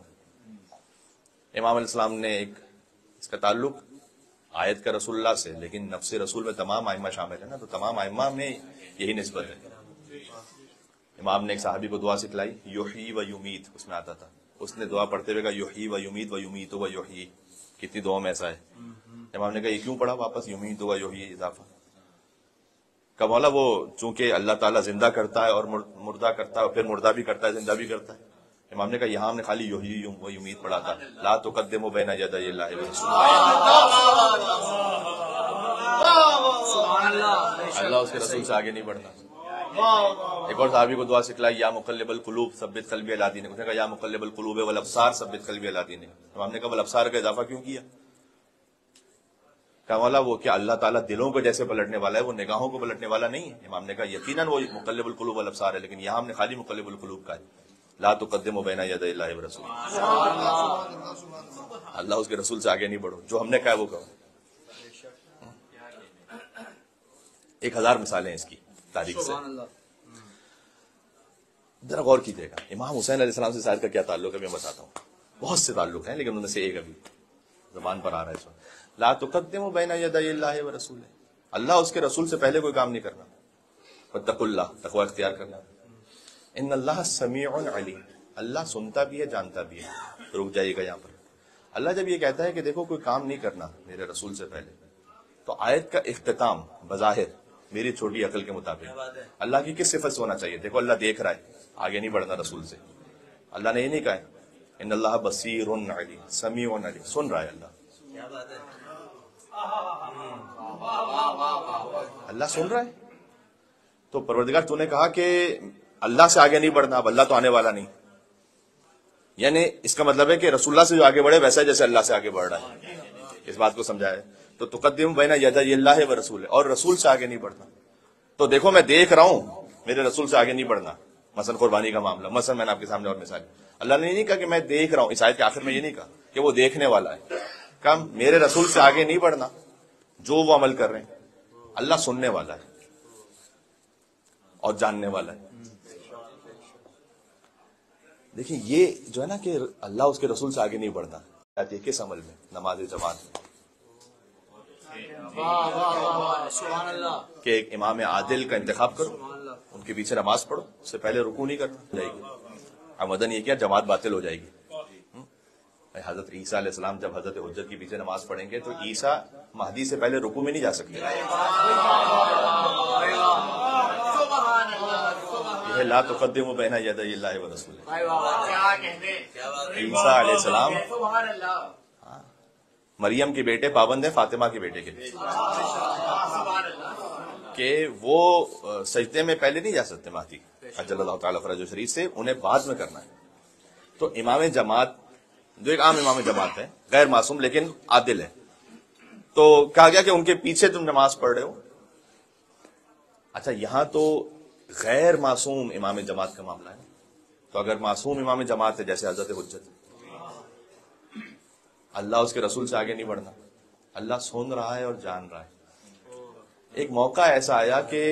امام علیہ السلام نے ایک اس کا تعلق آیت کا رسول اللہ سے، لیکن نفس رسول میں تمام ائمہ شامل ہیں نا، تو تمام ائمہ میں یہی نسبت ہے۔ امام نے ایک صحابی کو دعا سکھلائی، یحیی و یمیت، اس میں آتا تھا، اس نے دعا پڑھتے ہوئے کہا یحیی و یمیت و یمیت و یحیی، کتنی دعاؤں میں ایسا ہے۔ امام نے کہا یہ کیوں پڑھا واپس یمیت و یحیی اضافہ؟ کہ مولا وہ چونکہ اللہ تعالیٰ زندہ کرتا ہے اور مردہ کرتا ہے، اور پھر مردہ بھی کرتا ہے زندہ بھی کرتا ہے۔ امام نے کہا یہاں ہم نے خالی یحیی و یمیت پڑھا تھا، لا تقدموا بین یدی اللہ ورسول، اللہ اس کے رسول سے آگے نہیں بڑھنا۔ ایک اور صحابی کو دعا سکھلائی، یا مقلب القلوب ثبت قلبی علی دینک، اس نے کہا یا مقلب القلوب والابصار ثبت قلبی علی دینک۔ امام نے کہا والابصار کا اضافہ کیوں کیا؟ کہ مولا وہ کیا اللہ تعالیٰ دلوں کو جیسے پلٹنے والا ہے، وہ نگاہوں کو پلٹنے والا نہیں ہے؟ امام نے کہا یقیناً وہ مقلب القلوب والابصار ہے، لیکن یہاں ہم نے خالی مقلب القلوب کا ہے، لا تقدموا بین یدی اللہ ورسول، اللہ اس کے رسول سے آگے نہیں بڑھو، جو ہم نے کہا وہ کہو۔ 1000 مثالیں اس کی تاریخ سے، ذرا غور کیجیے گا۔ امام حسین علیہ السلام سے شاعر کا کیا تعلق ہے میں بتاتا ہوں، بہت سے تعلق ہیں لیکن ان میں سے ایک ابھی زبان پر آ رہا ہے اس وقت، لا تقدموا بین یدی اللہ ورسول، اللہ اس کے رسول سے پہلے کوئی کام نہیں کرنا، واتقوا اللہ، تقوی اختیار کرنا، ان اللہ سمیع علیم، اللہ سنتا بھی ہے جانتا بھی ہے۔ رک جائیے گا یہاں پر، اللہ جب یہ کہتا ہے کہ دیکھو کوئی کام نہیں کرنا میرے رسول سے پہلے، تو آیت کا اختتام بظاہر میری چھوٹی عقل کے مطابق اللہ کی کس صفت سے ہونا چاہیے؟ دیکھو اللہ دیکھ رہا ہے، آگے نہیں بڑھنا رسول سے، اللہ نے یہ نہیں کہا ہے ان اللہ بصیر علیم سمیع علیم، سن رہا ہے اللہ، اللہ سن رہا ہے۔ تو پروردگار تو نے کہا کہ اللہ سے آگے نہیں بڑھنا، اب اللہ تو آنے والا نہیں، یعنی اس کا مطلب ہے کہ رسول اللہ سے جو آگے بڑھے ویسا جیسے اللہ سے آگے بڑھ رہا ہے، اس بات کو سمجھایا۔ تو تقدم بین یدی اللہ و رسول، اور رسول سے آگے نہیں بڑھنا، تو دیکھو میں دیکھ رہا ہوں میرے رسول سے آگے نہیں بڑھنا، مثلا قربانی کا معاملہ، مثلا میں نے آپ کے سامنے اور مثال، اللہ نے یہ نہیں کہا کہ میں دیکھ رہا ہوں، اس آیت کے آخر میں یہ نہیں کہا کہ وہ دیکھنے والا ہے، کہا میرے رسول سے آگے نہیں بڑھنا جو وہ عمل کر رہے ہیں، اللہ سننے والا ہے اور جاننے والا ہے۔ دیکھیں یہ جو ہے نا کہ اللہ اس کے رسول سے آگے نہیں بڑھنا، کس عمل میں؟ نماز جماعت میں، کہ ایک امام عادل کا انتخاب کرو، ان کے پیچھے نماز پڑھو، اس سے پہلے رکوع نہیں کرنا، جائے گی آمدن یہ کیا جماعت باطل ہو جائے گی۔ حضرت عیسیٰ علیہ السلام جب حضرت حجت کے پیچھے نماز پڑھیں گے تو عیسیٰ مہدی سے پہلے رکوع میں نہیں جا سکتے، یہ لا تقدموا بین یدی اللہ ورسول، عیسیٰ علیہ السلام مریم کے بیٹے پابند ہیں فاطمہ کے بیٹے کے، کہ وہ سجدے میں پہلے نہیں جا سکتے مہدی اجل اللہ تعالیٰ فرج شریف سے، انہیں بعد میں کرنا ہے۔ تو امام جماعت جو ایک عام امام جماعت ہے، غیر معصوم لیکن عادل ہے، تو کہا گیا کہ ان کے پیچھے تم نماز پڑھ رہے ہو۔ اچھا یہاں تو غیر معصوم امام جماعت کا معاملہ ہے، تو اگر معصوم امام جماعت ہے جیسے حضرت حجت، اللہ اس کے رسول سے آگے نہیں بڑھنا، اللہ سن رہا ہے اور جان رہا ہے۔ ایک موقع ایسا آیا کہ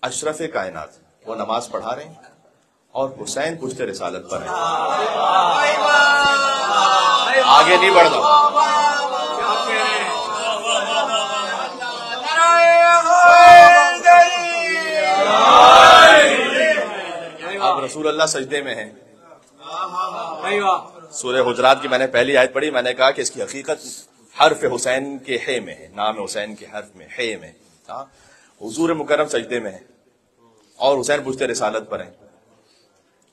اشرف کائنات وہ نماز پڑھا رہے ہیں اور حسین پشت رسالت پر ہے، آگے نہیں بڑھنا، اب رسول اللہ سجدے میں ہیں۔ سورہ حجرات کی میں نے پہلی آیت پڑھی، میں نے کہا کہ اس کی حقیقت حرف حسین کے ہے میں ہے، نام حسین کے حرف میں ہے میں، حضور مکرم سجدے میں ہے، اور حسین پوچھتے رسالت پر ہیں.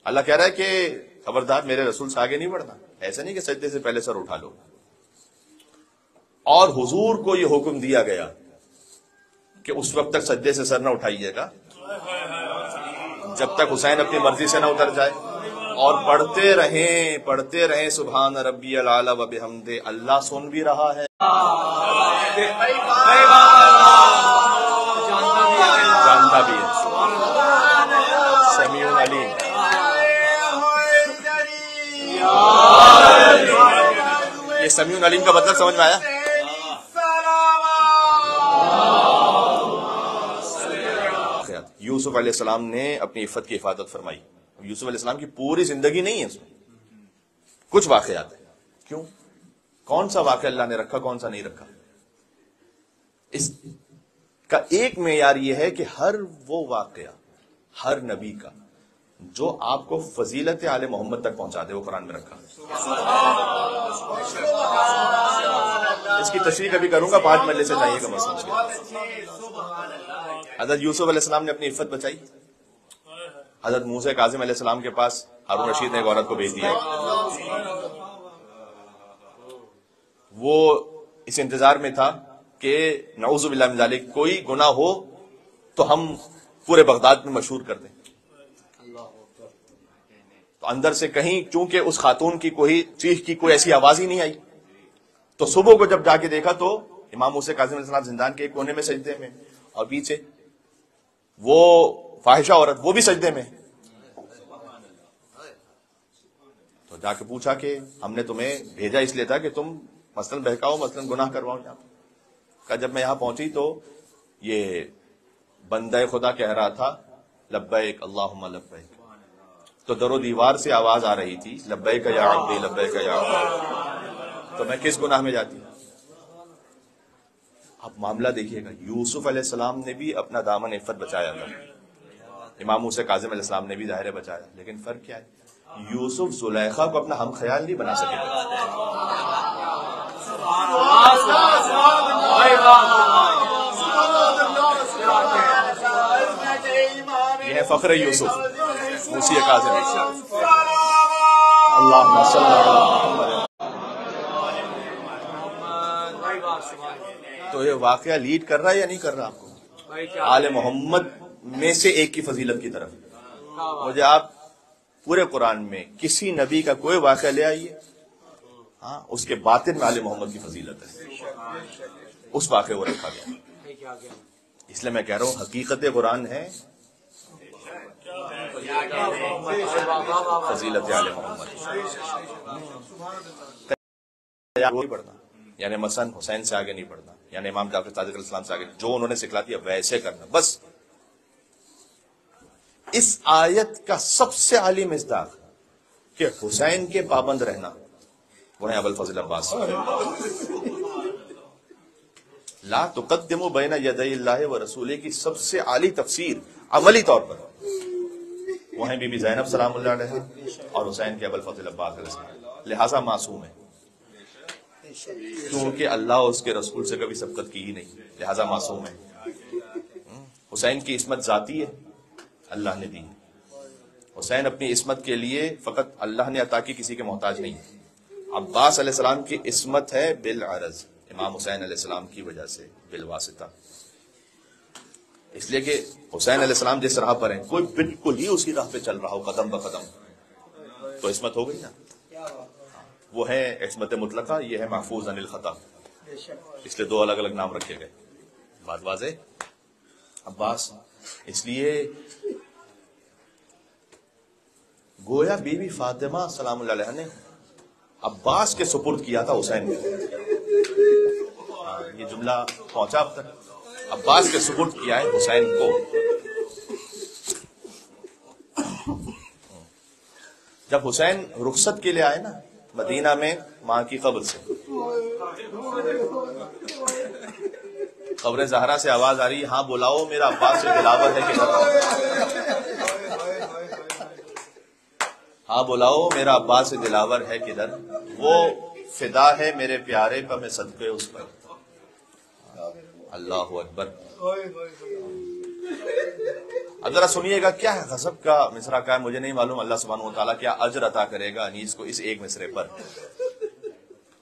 اللہ کہہ رہا ہے کہ خبردار میرے رسول سے آگے نہیں بڑھنا. ایسا نہیں کہ سجدے سے پہلے سر اٹھا لو. اور حضور کو یہ حکم دیا گیا کہ اس وقت تک سجدے سے سر نہ اٹھائیے گا جب تک حسین اپنی مرضی سے نہ اتر جائے. اور پڑھتے رہیں سبحان ربی العلی و بحمد. اللہ سن بھی رہا ہے، جانتا بھی ہے، سمیع علیم. یہ سمیع علیم کا مطلب سمجھ میں آیا؟ یوسف علیہ السلام نے اپنی عفت کی حفاظت فرمائی. یوسف علیہ السلام کی پوری زندگی نہیں ہے اس میں، کچھ واقعات ہیں. کیوں؟ کون سا واقعہ اللہ نے رکھا، کون سا نہیں رکھا؟ اس کا ایک معیار یہ ہے کہ ہر وہ واقعہ ہر نبی کا جو آپ کو فضیلت آل محمد تک پہنچا دے وہ قرآن میں رکھا. اس کی تشریح کبھی کروں گا، 5 مجلس سے چاہیے گا مسئلہ. حضرت یوسف علیہ السلام نے اپنی عفت بچائی. حضرت موسیٰ کاظم علیہ السلام کے پاس ہارون رشید نے ایک عورت کو بھیج دیا. وہ اس انتظار میں تھا کہ نعوذ باللہ من ذالک کوئی گناہ ہو تو ہم پورے بغداد میں مشہور کر دیں. تو اندر سے کہیں چونکہ اس خاتون کی کوئی چیخ کی کوئی ایسی آواز ہی نہیں آئی. تو صبح کو جب جا کے دیکھا تو امام موسیٰ کاظم علیہ السلام زندان کے ایک کونے میں سجدے میں، اور پیچھے وہ فاحشہ عورت وہ بھی سجدے میں. تو جا کے پوچھا کہ ہم نے تمہیں بھیجا اس لیے تھا کہ تم مثلاً بہکاؤ، مثلاً گناہ کرواؤ. کہ جب میں یہاں پہنچی تو یہ بندہ خدا کہہ رہا تھا لبیک اللہم لبیک. تو در و دیوار سے آواز آ رہی تھی لبیک یا عبدی لبیک یا عبدی. تو میں کس گناہ میں جاتی؟ اب معاملہ دیکھیے گا. یوسف علیہ السلام نے بھی اپنا دامن عفت بچایا تھا، امام موسیٰ کاظم علیہ السلام نے بھی ظاہر بچایا. لیکن فرق کیا ہے؟ یوسف زلیخا کو اپنا ہم خیال نہیں بنا سکے. یہ ہے فخر یوسف موسیٰ کاظم. اللہم صلی اللہ علیہ. تو یہ واقعہ لیڈ کر رہا ہے یا نہیں کر رہا آپ کو آل محمد میں سے ایک کی فضیلت کی طرف؟ مجھے آپ پورے قرآن میں کسی نبی کا کوئی واقعہ لے آئیے، ہاں اس کے باطن میں آل محمد کی فضیلت ہے، اس واقعے کو رکھا گیا. اس لیے میں کہہ رہا ہوں حقیقت قرآن ہے فضیلت آل محمد. پڑھنا یعنی مثلا حسین سے آگے نہیں پڑھنا، یعنی امام جعفر صادق علیہ السلام سے آگے، جو انہوں نے سکھلا دیا ویسے کرنا بس. اس آیت کا سب سے عالی مصداق کہ حسین کے پابند رہنا وہ ہے ابوالفضل عباس. لا تقدموا بین یدی اللہ و رسولہ کی سب سے عالی تفسیر عملی طور پر وہ ہیں بی بی زینب سلام اللہ علیہ اور حسین کے ابوالفضل عباس علیہ السلام. لہذا معصوم ہے کیونکہ اللہ اس کے رسول سے کبھی سبقت کی ہی نہیں، لہذا معصوم ہے. حسین کی عصمت ذاتی ہے، اللہ نے دی. حسین اپنی عصمت کے لیے فقط اللہ نے عطا کی، کسی کے محتاج نہیں. عباس علیہ السلام کی عصمت ہے بالعرض، امام حسین علیہ السلام کی وجہ سے بالواسطہ. اس لیے کہ حسین علیہ السلام جس راہ پر ہیں کوئی بالکل ہی اسی راہ پہ چل رہا ہو قدم بقدم تو عصمت ہو گئی نا. وہ ہے عصمت مطلقہ، یہ ہے محفوظ عن الخطا. اس لیے 2 الگ الگ نام رکھے گئے. بات واضح؟ عباس اس لیے گویا بی بی فاطمہ سلام اللہ علیہ نے عباس کے سپرد کیا تھا حسین کو. یہ جملہ پہنچا اب تک. عباس کے سپرد کیا ہے حسین کو. جب حسین رخصت کے لیے آئے نا مدینہ میں ماں کی قبر سے، قبر زہرا سے آواز آ رہی ہے ہاں بلاؤ میرا عباس سے دلاور ہے کدھر، ہاں بلاؤ میرا عباس سے دلاور ہے کدھر، وہ فدا ہے میرے پیارے کا میں صدقے اس پر. اللہ اکبر. اب ذرا سنیے گا کیا غضب کا مصرع کا ہے، مجھے نہیں معلوم اللہ سبحانہ و تعالیٰ کیا اجر عطا کرے گا انیس کو اس ایک مصرے پر.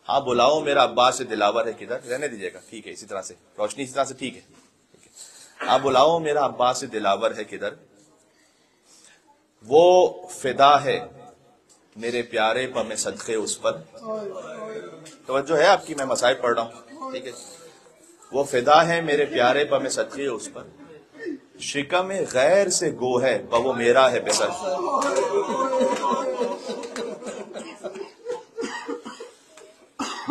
ہاں بلاؤ میرا عباس دلاور ہے کدھر، رہنے دیجیے گا، ٹھیک ہے، اسی طرح سے روشنی اسی طرح سے ٹھیک ہے. ہاں بلاؤ میرا عباس دلاور ہے کدھر، وہ فدا ہے میرے پیارے پر میں صدقے اس پر. توجہ ہے آپ کی، میں مسائل پڑھ رہا ہوں، ٹھیک ہے. وہ فدا ہے میرے پیارے پر میں صدقے اس پر، شکم غیر سے گو ہے پر وہ میرا ہے بے سر.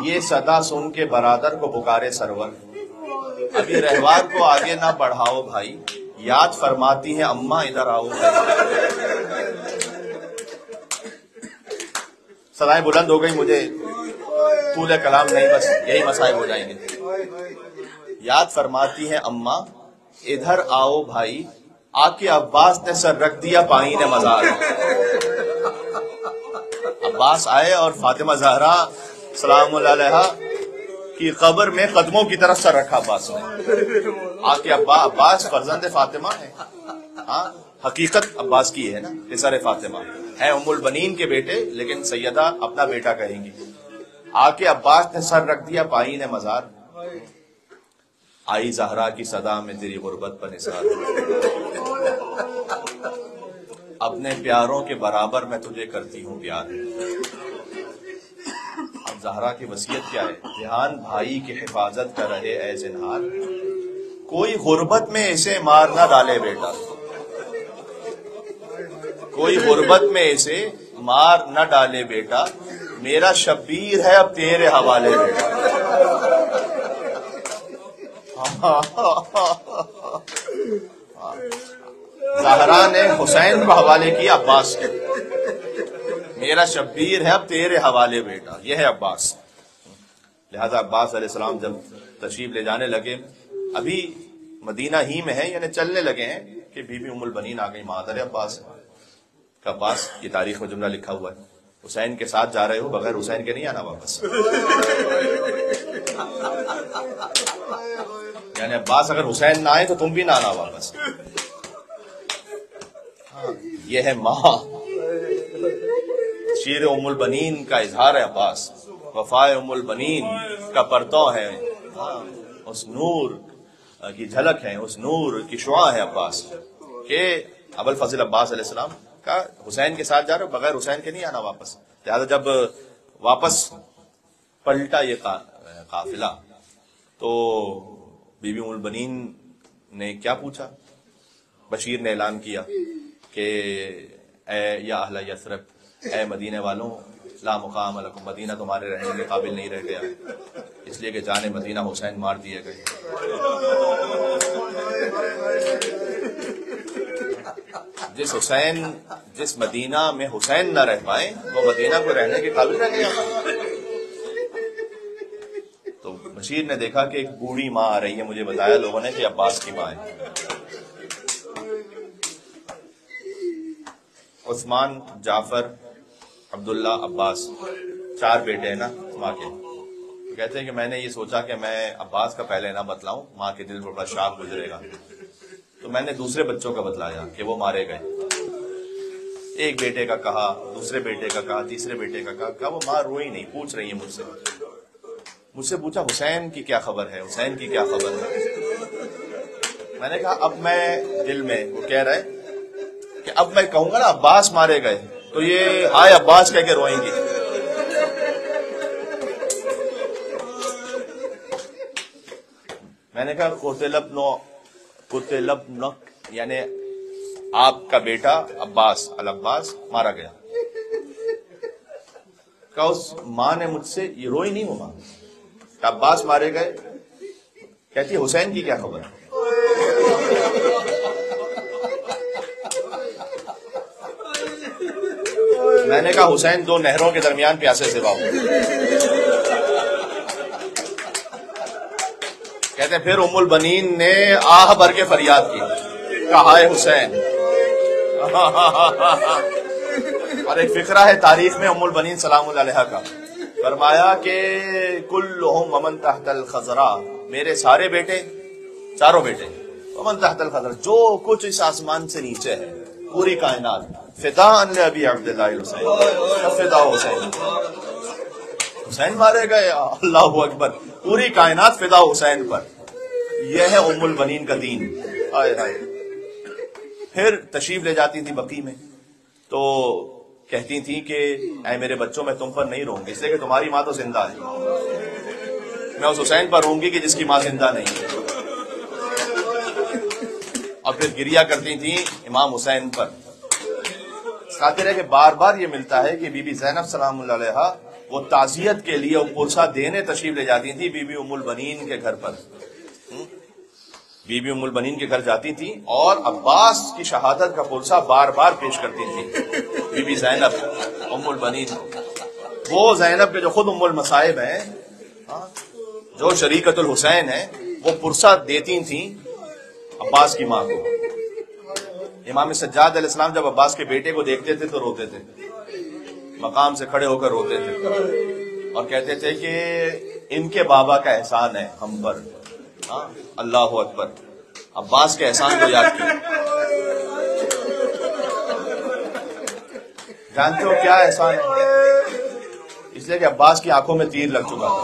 یہ صدا سن کے برادر کو پکارے سرور، ابھی رہوار کو آگے نہ بڑھاؤ بھائی، یاد فرماتی ہیں اماں ادھر آؤ بھائی. سدائیں بلند ہو گئی، مجھے طول کلام نہیں، بس یہی مسائل ہو جائیں گے. یاد فرماتی ہیں اماں ادھر آؤ بھائی، آ کے عباس نے سر رکھ دیا پائیں نے مزار. عباس آئے اور فاطمہ زہرا سلام اللہ علیہا کی قبر میں قدموں کی طرف سر رکھا عباس نے. آ کے عباس فرزند فاطمہ ہے، ہاں حقیقت عباس کی ہے نا، پسر فاطمہ ہے، ام البنین کے بیٹے، لیکن سیدہ اپنا بیٹا کہیں گی. آ کے عباس نے سر رکھ دیا پائیں نے مزار، آئی زہرا کی صدا میں تیری غربت پر نثار. اپنے پیاروں کے برابر میں تجھے کرتی ہوں پیار. اب زہرا کی وصیت کیا ہے؟ دھیان بھائی کی حفاظت کر رہے اے زنہار، کوئی غربت میں اسے مار نہ ڈالے بیٹا، کوئی غربت میں اسے مار نہ ڈالے بیٹا، میرا شبیر ہے اب تیرے حوالے بیٹا. زہرا نے حسین کو حوالے کیا عباس کے، میرا شبیر ہے اب تیرے حوالے بیٹا، یہ ہے عباس. لہذا عباس علیہ السلام جب تشریف لے جانے لگے، ابھی مدینہ ہی میں ہے، یعنی چلنے لگے ہیں کہ بی بی ام البنین آ گئی، مادر عباس ہے. عباس کی تاریخ میں جملہ لکھا ہوا ہے، حسین کے ساتھ جا رہے ہو، بغیر حسین کے نہیں آنا واپس. یعنی عباس اگر حسین نہ آئے تو تم بھی نہ آنا واپس. یہ ہے ماں، شیر ام البنین کا اظہار ہے عباس، وفائے ام البنین کا پرتو ہے، اس نور کی جھلک ہے، اس نور کی شعاع ہے عباس. کہ ابوالفضل عباس علیہ السلام کا حسین کے ساتھ جا رہے ہو، بغیر حسین کے نہیں آنا واپس. لہٰذا جب واپس پلٹا یہ قافلہ تو بی بی ام البنین نے کیا پوچھا؟ بشیر نے اعلان کیا کہ اے یا اہل یثرب، اے مدینے والوں، لا مقام لکم، مدینہ تمہارے رہنے کے قابل نہیں رہ گیا، اس لیے کہ جانے مدینہ حسین مار دیے گئے. جس مدینہ میں حسین نہ رہ پائے وہ مدینہ کو رہنے کے قابل رہ گیا. تو بشیر نے دیکھا کہ ایک بوڑھی ماں آ رہی ہے، مجھے بتایا لوگوں نے کہ عباس کی ماں ہے. عثمان، جعفر، عبداللہ، عباس، 4 بیٹے ہیں نا ماں کے. کہتے ہیں کہ میں نے یہ سوچا کہ میں عباس کا پہلے نہ بتلاؤں، ماں کے دل پر بڑا شاق گزرے گا، تو میں نے دوسرے بچوں کا بتلایا کہ وہ مارے گئے. ایک بیٹے کا کہا، دوسرے بیٹے کا کہا، تیسرے بیٹے کا کہا. وہ ماں روئی نہیں، پوچھ رہی ہے مجھ سے پوچھا حسین کی کیا خبر ہے، حسین کی کیا خبر ہے. میں نے کہا اب میں دل میں، وہ کہہ رہے کہ اب میں کہوں گا نا عباس مارے گئے تو یہ ہائے عباس کہہ کے روئیں گی. میں نے کہا قتل ابنک، یعنی آپ کا بیٹا عباس، العباس مارا گیا. کہا اس ماں نے مجھ سے، یہ روئی نہیں، وہ ماں کہ عباس مارے گئے، کہتی حسین کی کیا خبر ہے. میں نے کہا حسین 2 نہروں کے درمیان پیاسے سے ہوا. کہتے ہیں پھر ام البنین نے آہ بھر کے فریاد کی، کہا ہے حسین. اور ایک فقرہ ہے تاریخ میں ام البنین سلام اللہ علیہا کا، فرمایا کہ کلہم ومن تحت الخضراء، میرے سارے بیٹے، چاروں بیٹے ومن تحت القدر، جو کچھ اس آسمان سے نیچے ہے پوری کائنات، فداء لابی عبداللہ الحسین، سب فدا حسین، حسین مارے گئے، اللہ اکبر، پوری کائنات فدا حسین پر. یہ ہے ام البنین کا دین. آئے ہائے. پھر تشریف لے جاتی تھی بقیع میں تو کہتی تھی کہ اے میرے بچوں میں تم پر نہیں روں گی، اس لیے کہ تمہاری ماں تو زندہ ہے، میں اس حسین پر روں گی کہ جس کی ماں زندہ نہیں ہے. اور پھر گریا کرتی تھی امام حسین پر. خاطر ہے کہ بار بار یہ ملتا ہے کہ بی بی زینب سلام اللہ علیہا وہ تعزیت کے لیے پرسہ دینے تشریف لے جاتی تھی بی بی ام البنین کے گھر پر. بی بی ام البنین کے گھر جاتی تھی اور عباس کی شہادت کا پرسہ بار بار پیش کرتی تھی بی بی زینب ام البنین. وہ زینب کے جو خود ام المصائب ہیں، جو شریکت الحسین ہیں، وہ پرسہ دیتی تھیں عباس کی ماں کو. امام سجاد علیہ السلام جب عباس کے بیٹے کو دیکھتے تھے تو روتے تھے، مقام سے کھڑے ہو کر روتے تھے اور کہتے تھے کہ ان کے بابا کا احسان ہے ہم پر. اللہ اکبر. عباس کے احسان کو یاد کیا. جانتے ہو کیا احسان ہے؟ اس لیے کہ عباس کی آنکھوں میں تیر لگ چکا تھا.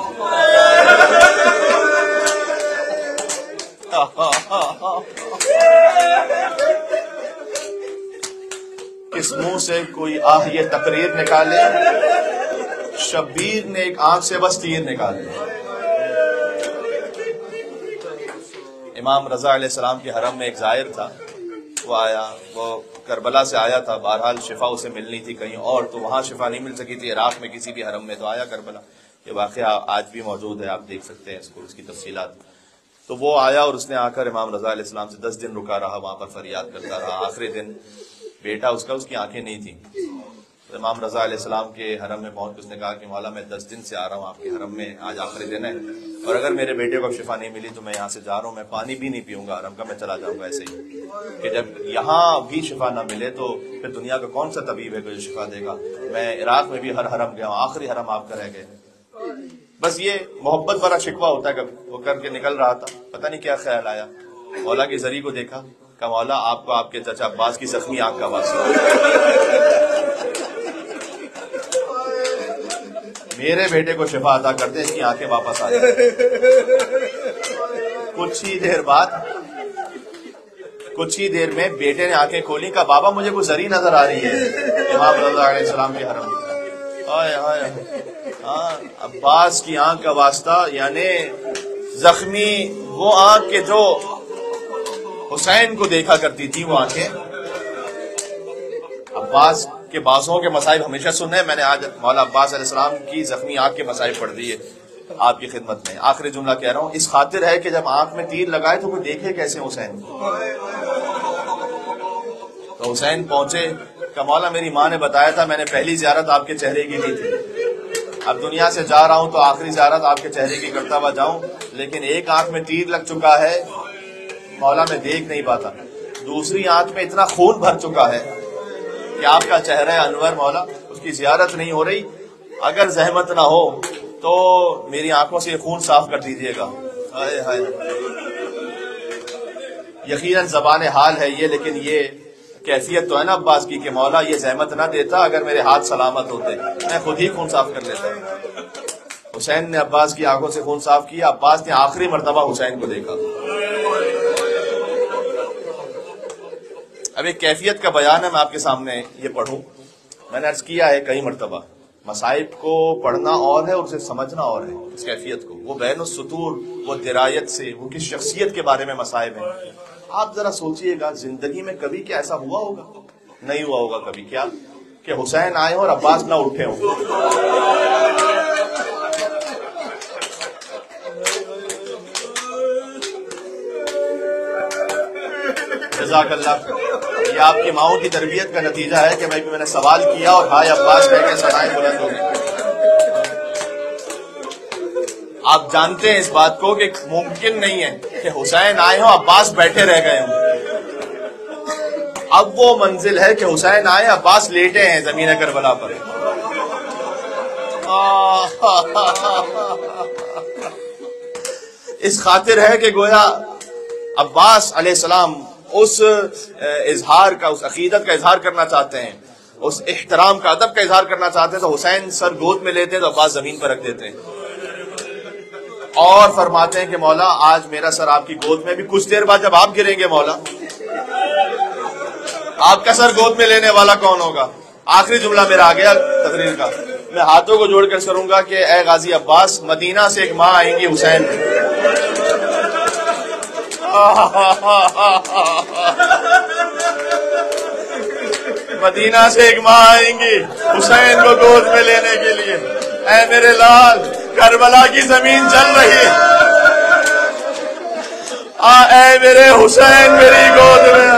کس منہ سے کوئی آہ یہ تقریر نکالے، شبیر نے ایک آنکھ سے بس تیر نکالے. امام رضا علیہ السلام کے حرم میں ایک زائر تھا، وہ آیا، وہ کربلا سے آیا تھا، بہرحال شفا اسے ملنی تھی کہیں اور، تو وہاں شفا نہیں مل سکی تھی عراق میں کسی بھی حرم میں، تو آیا کربلا. یہ واقعہ آج بھی موجود ہے، آپ دیکھ سکتے ہیں اس کو، اس کی تفصیلات. تو وہ آیا اور اس نے آ کر امام رضا علیہ السلام سے 10 دن رکا رہا، وہاں پر فریاد کرتا رہا. آخری دن بیٹا اس کی آنکھیں نہیں تھیں. امام رضا علیہ السلام کے حرم میں پہنچ کے اس نے کہا کہ مولا میں 10 دن سے آ رہا ہوں آپ کے حرم میں، آج آخری دن ہے، اور اگر میرے بیٹے کو شفا نہیں ملی تو میں یہاں سے جا رہا ہوں، میں پانی بھی نہیں پیوں گا حرم کا، میں چلا جاؤں گا ایسے ہی، کہ جب یہاں بھی شفا نہ ملے تو پھر دنیا کا کون سا طبیب ہے جو شفا دے گا. میں عراق میں بھی ہر حرم گیا ہوں، آخری حرم آپ کا رہ گئے. بس یہ محبت بڑا شکوہ ہوتا ہے. کبھی وہ کر کے نکل رہا تھا، پتہ نہیں کیا خیال آیا، مولا کے ذریعے کو دیکھا کہ مولا آپ کو آپ کے چچا عباس کی زخمی آنکھ کا واسطہ، میرے بیٹے کو شفا عطا کر دیں، اس کی آنکھیں واپس آ جائیں. کچھ ہی دیر میں بیٹے نے آنکھیں کھولی، کہا بابا مجھے کوئی زری نظر آ رہی ہے امام رضا علیہ السلام کے حرم میں. عباس کی آنکھ کا واسطہ، یعنی زخمی وہ آنکھ کے جو حسین کو دیکھا کرتی تھی، وہ آنکھیں. عباس کے بازوں کے مصائب ہمیشہ سنے، میں نے آج مولا عباس علیہ السلام کی زخمی آنکھ کے مصائب پڑھ دیے آپ کی خدمت میں. آخری جملہ کہہ رہا ہوں، اس خاطر ہے کہ جب آنکھ میں تیر لگائے تو کوئی دیکھے کیسے حسین کو. تو حسین پہنچے کہ مولا میری ماں نے بتایا تھا، میں نے پہلی زیارت آپ کے چہرے کی دی تھی، اب دنیا سے جا رہا ہوں تو آخری زیارت آپ کے چہرے کی کرتا ہوا جاؤں، لیکن ایک آنکھ میں تیر لگ چکا ہے مولا میں دیکھ نہیں پاتا، دوسری آنکھ میں اتنا خون بھر چکا ہے کہ آپ کا چہرہ انور مولا اس کی زیارت نہیں ہو رہی. اگر زحمت نہ ہو تو میری آنکھوں سے یہ خون صاف کر دیجیے گا. ہائے ہائے. یقیناً زبان حال ہے یہ، لیکن یہ کیفیت تو ہے نا عباس کی کہ مولا یہ زحمت نہ دیتا، اگر میرے ہاتھ سلامت ہوتے میں خود ہی خون صاف کر لیتا. حسین نے عباس کی آنکھوں سے خون صاف کیا. عباس نے آخری مرتبہ حسین کو دیکھا. اب ایک کیفیت کا بیان ہے، میں آپ کے سامنے یہ پڑھوں. میں نے عرض کیا ہے کئی مرتبہ، مصائب کو پڑھنا اور ہے اور اسے سمجھنا اور ہے. اس کیفیت کو، وہ بین السطور، وہ درایت سے، وہ کس شخصیت کے بارے میں مصائب ہیں. آپ ذرا سوچئے گا زندگی میں کبھی کیا ایسا ہوا ہوگا؟ نہیں ہوا ہوگا کبھی. کیا کہ حسین آئے ہوں اور عباس نہ اٹھے ہوں. جزاک اللہ. یہ آپ کی ماؤں کی تربیت کا نتیجہ ہے کہ میں نے سوال کیا اور ہائے عباس کہہ کے سنائیں بلند ہو گئی. آپ جانتے ہیں اس بات کو کہ ممکن نہیں ہے کہ حسین آئے ہوں عباس بیٹھے رہ گئے ہوں. اب وہ منزل ہے کہ حسین آئے عباس لیٹے ہیں زمین کربلا پر. اس خاطر ہے کہ گویا عباس علیہ السلام اس اظہار کا، اس عقیدت کا اظہار کرنا چاہتے ہیں، اس احترام کا، ادب کا اظہار کرنا چاہتے ہیں، تو حسین سر گود میں لیتے ہیں تو عباس زمین پر رکھ دیتے ہیں اور فرماتے ہیں کہ مولا آج میرا سر آپ کی گود میں، بھی کچھ دیر بعد جب آپ گریں گے مولا آپ کا سر گود میں لینے والا کون ہوگا؟ آخری جملہ میرا آ گیا تقریر کا، میں ہاتھوں کو جوڑ کر کروں گا کہ اے غازی عباس، مدینہ سے ایک ماں آئیں گی حسین مدینہ سے ایک ماں آئیں گی حسین کو گود میں لینے کے لیے، اے میرے لال کربلا کی زمین چل رہی ہے، اے میرے حسین میری گود میں،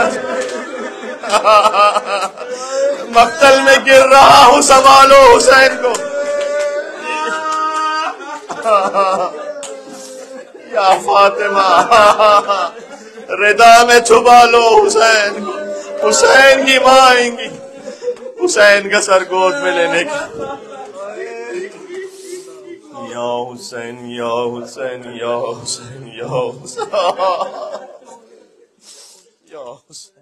مقتل میں گر رہا ہوں سنبھالو حسین کو، یا فاطمہ ردا میں چھپا لو حسین کو، حسین کی ماں آئیں گی حسین کا سر گود میں لینے کی، یا حسین یا حسین یا حسین یا حسین یا حسین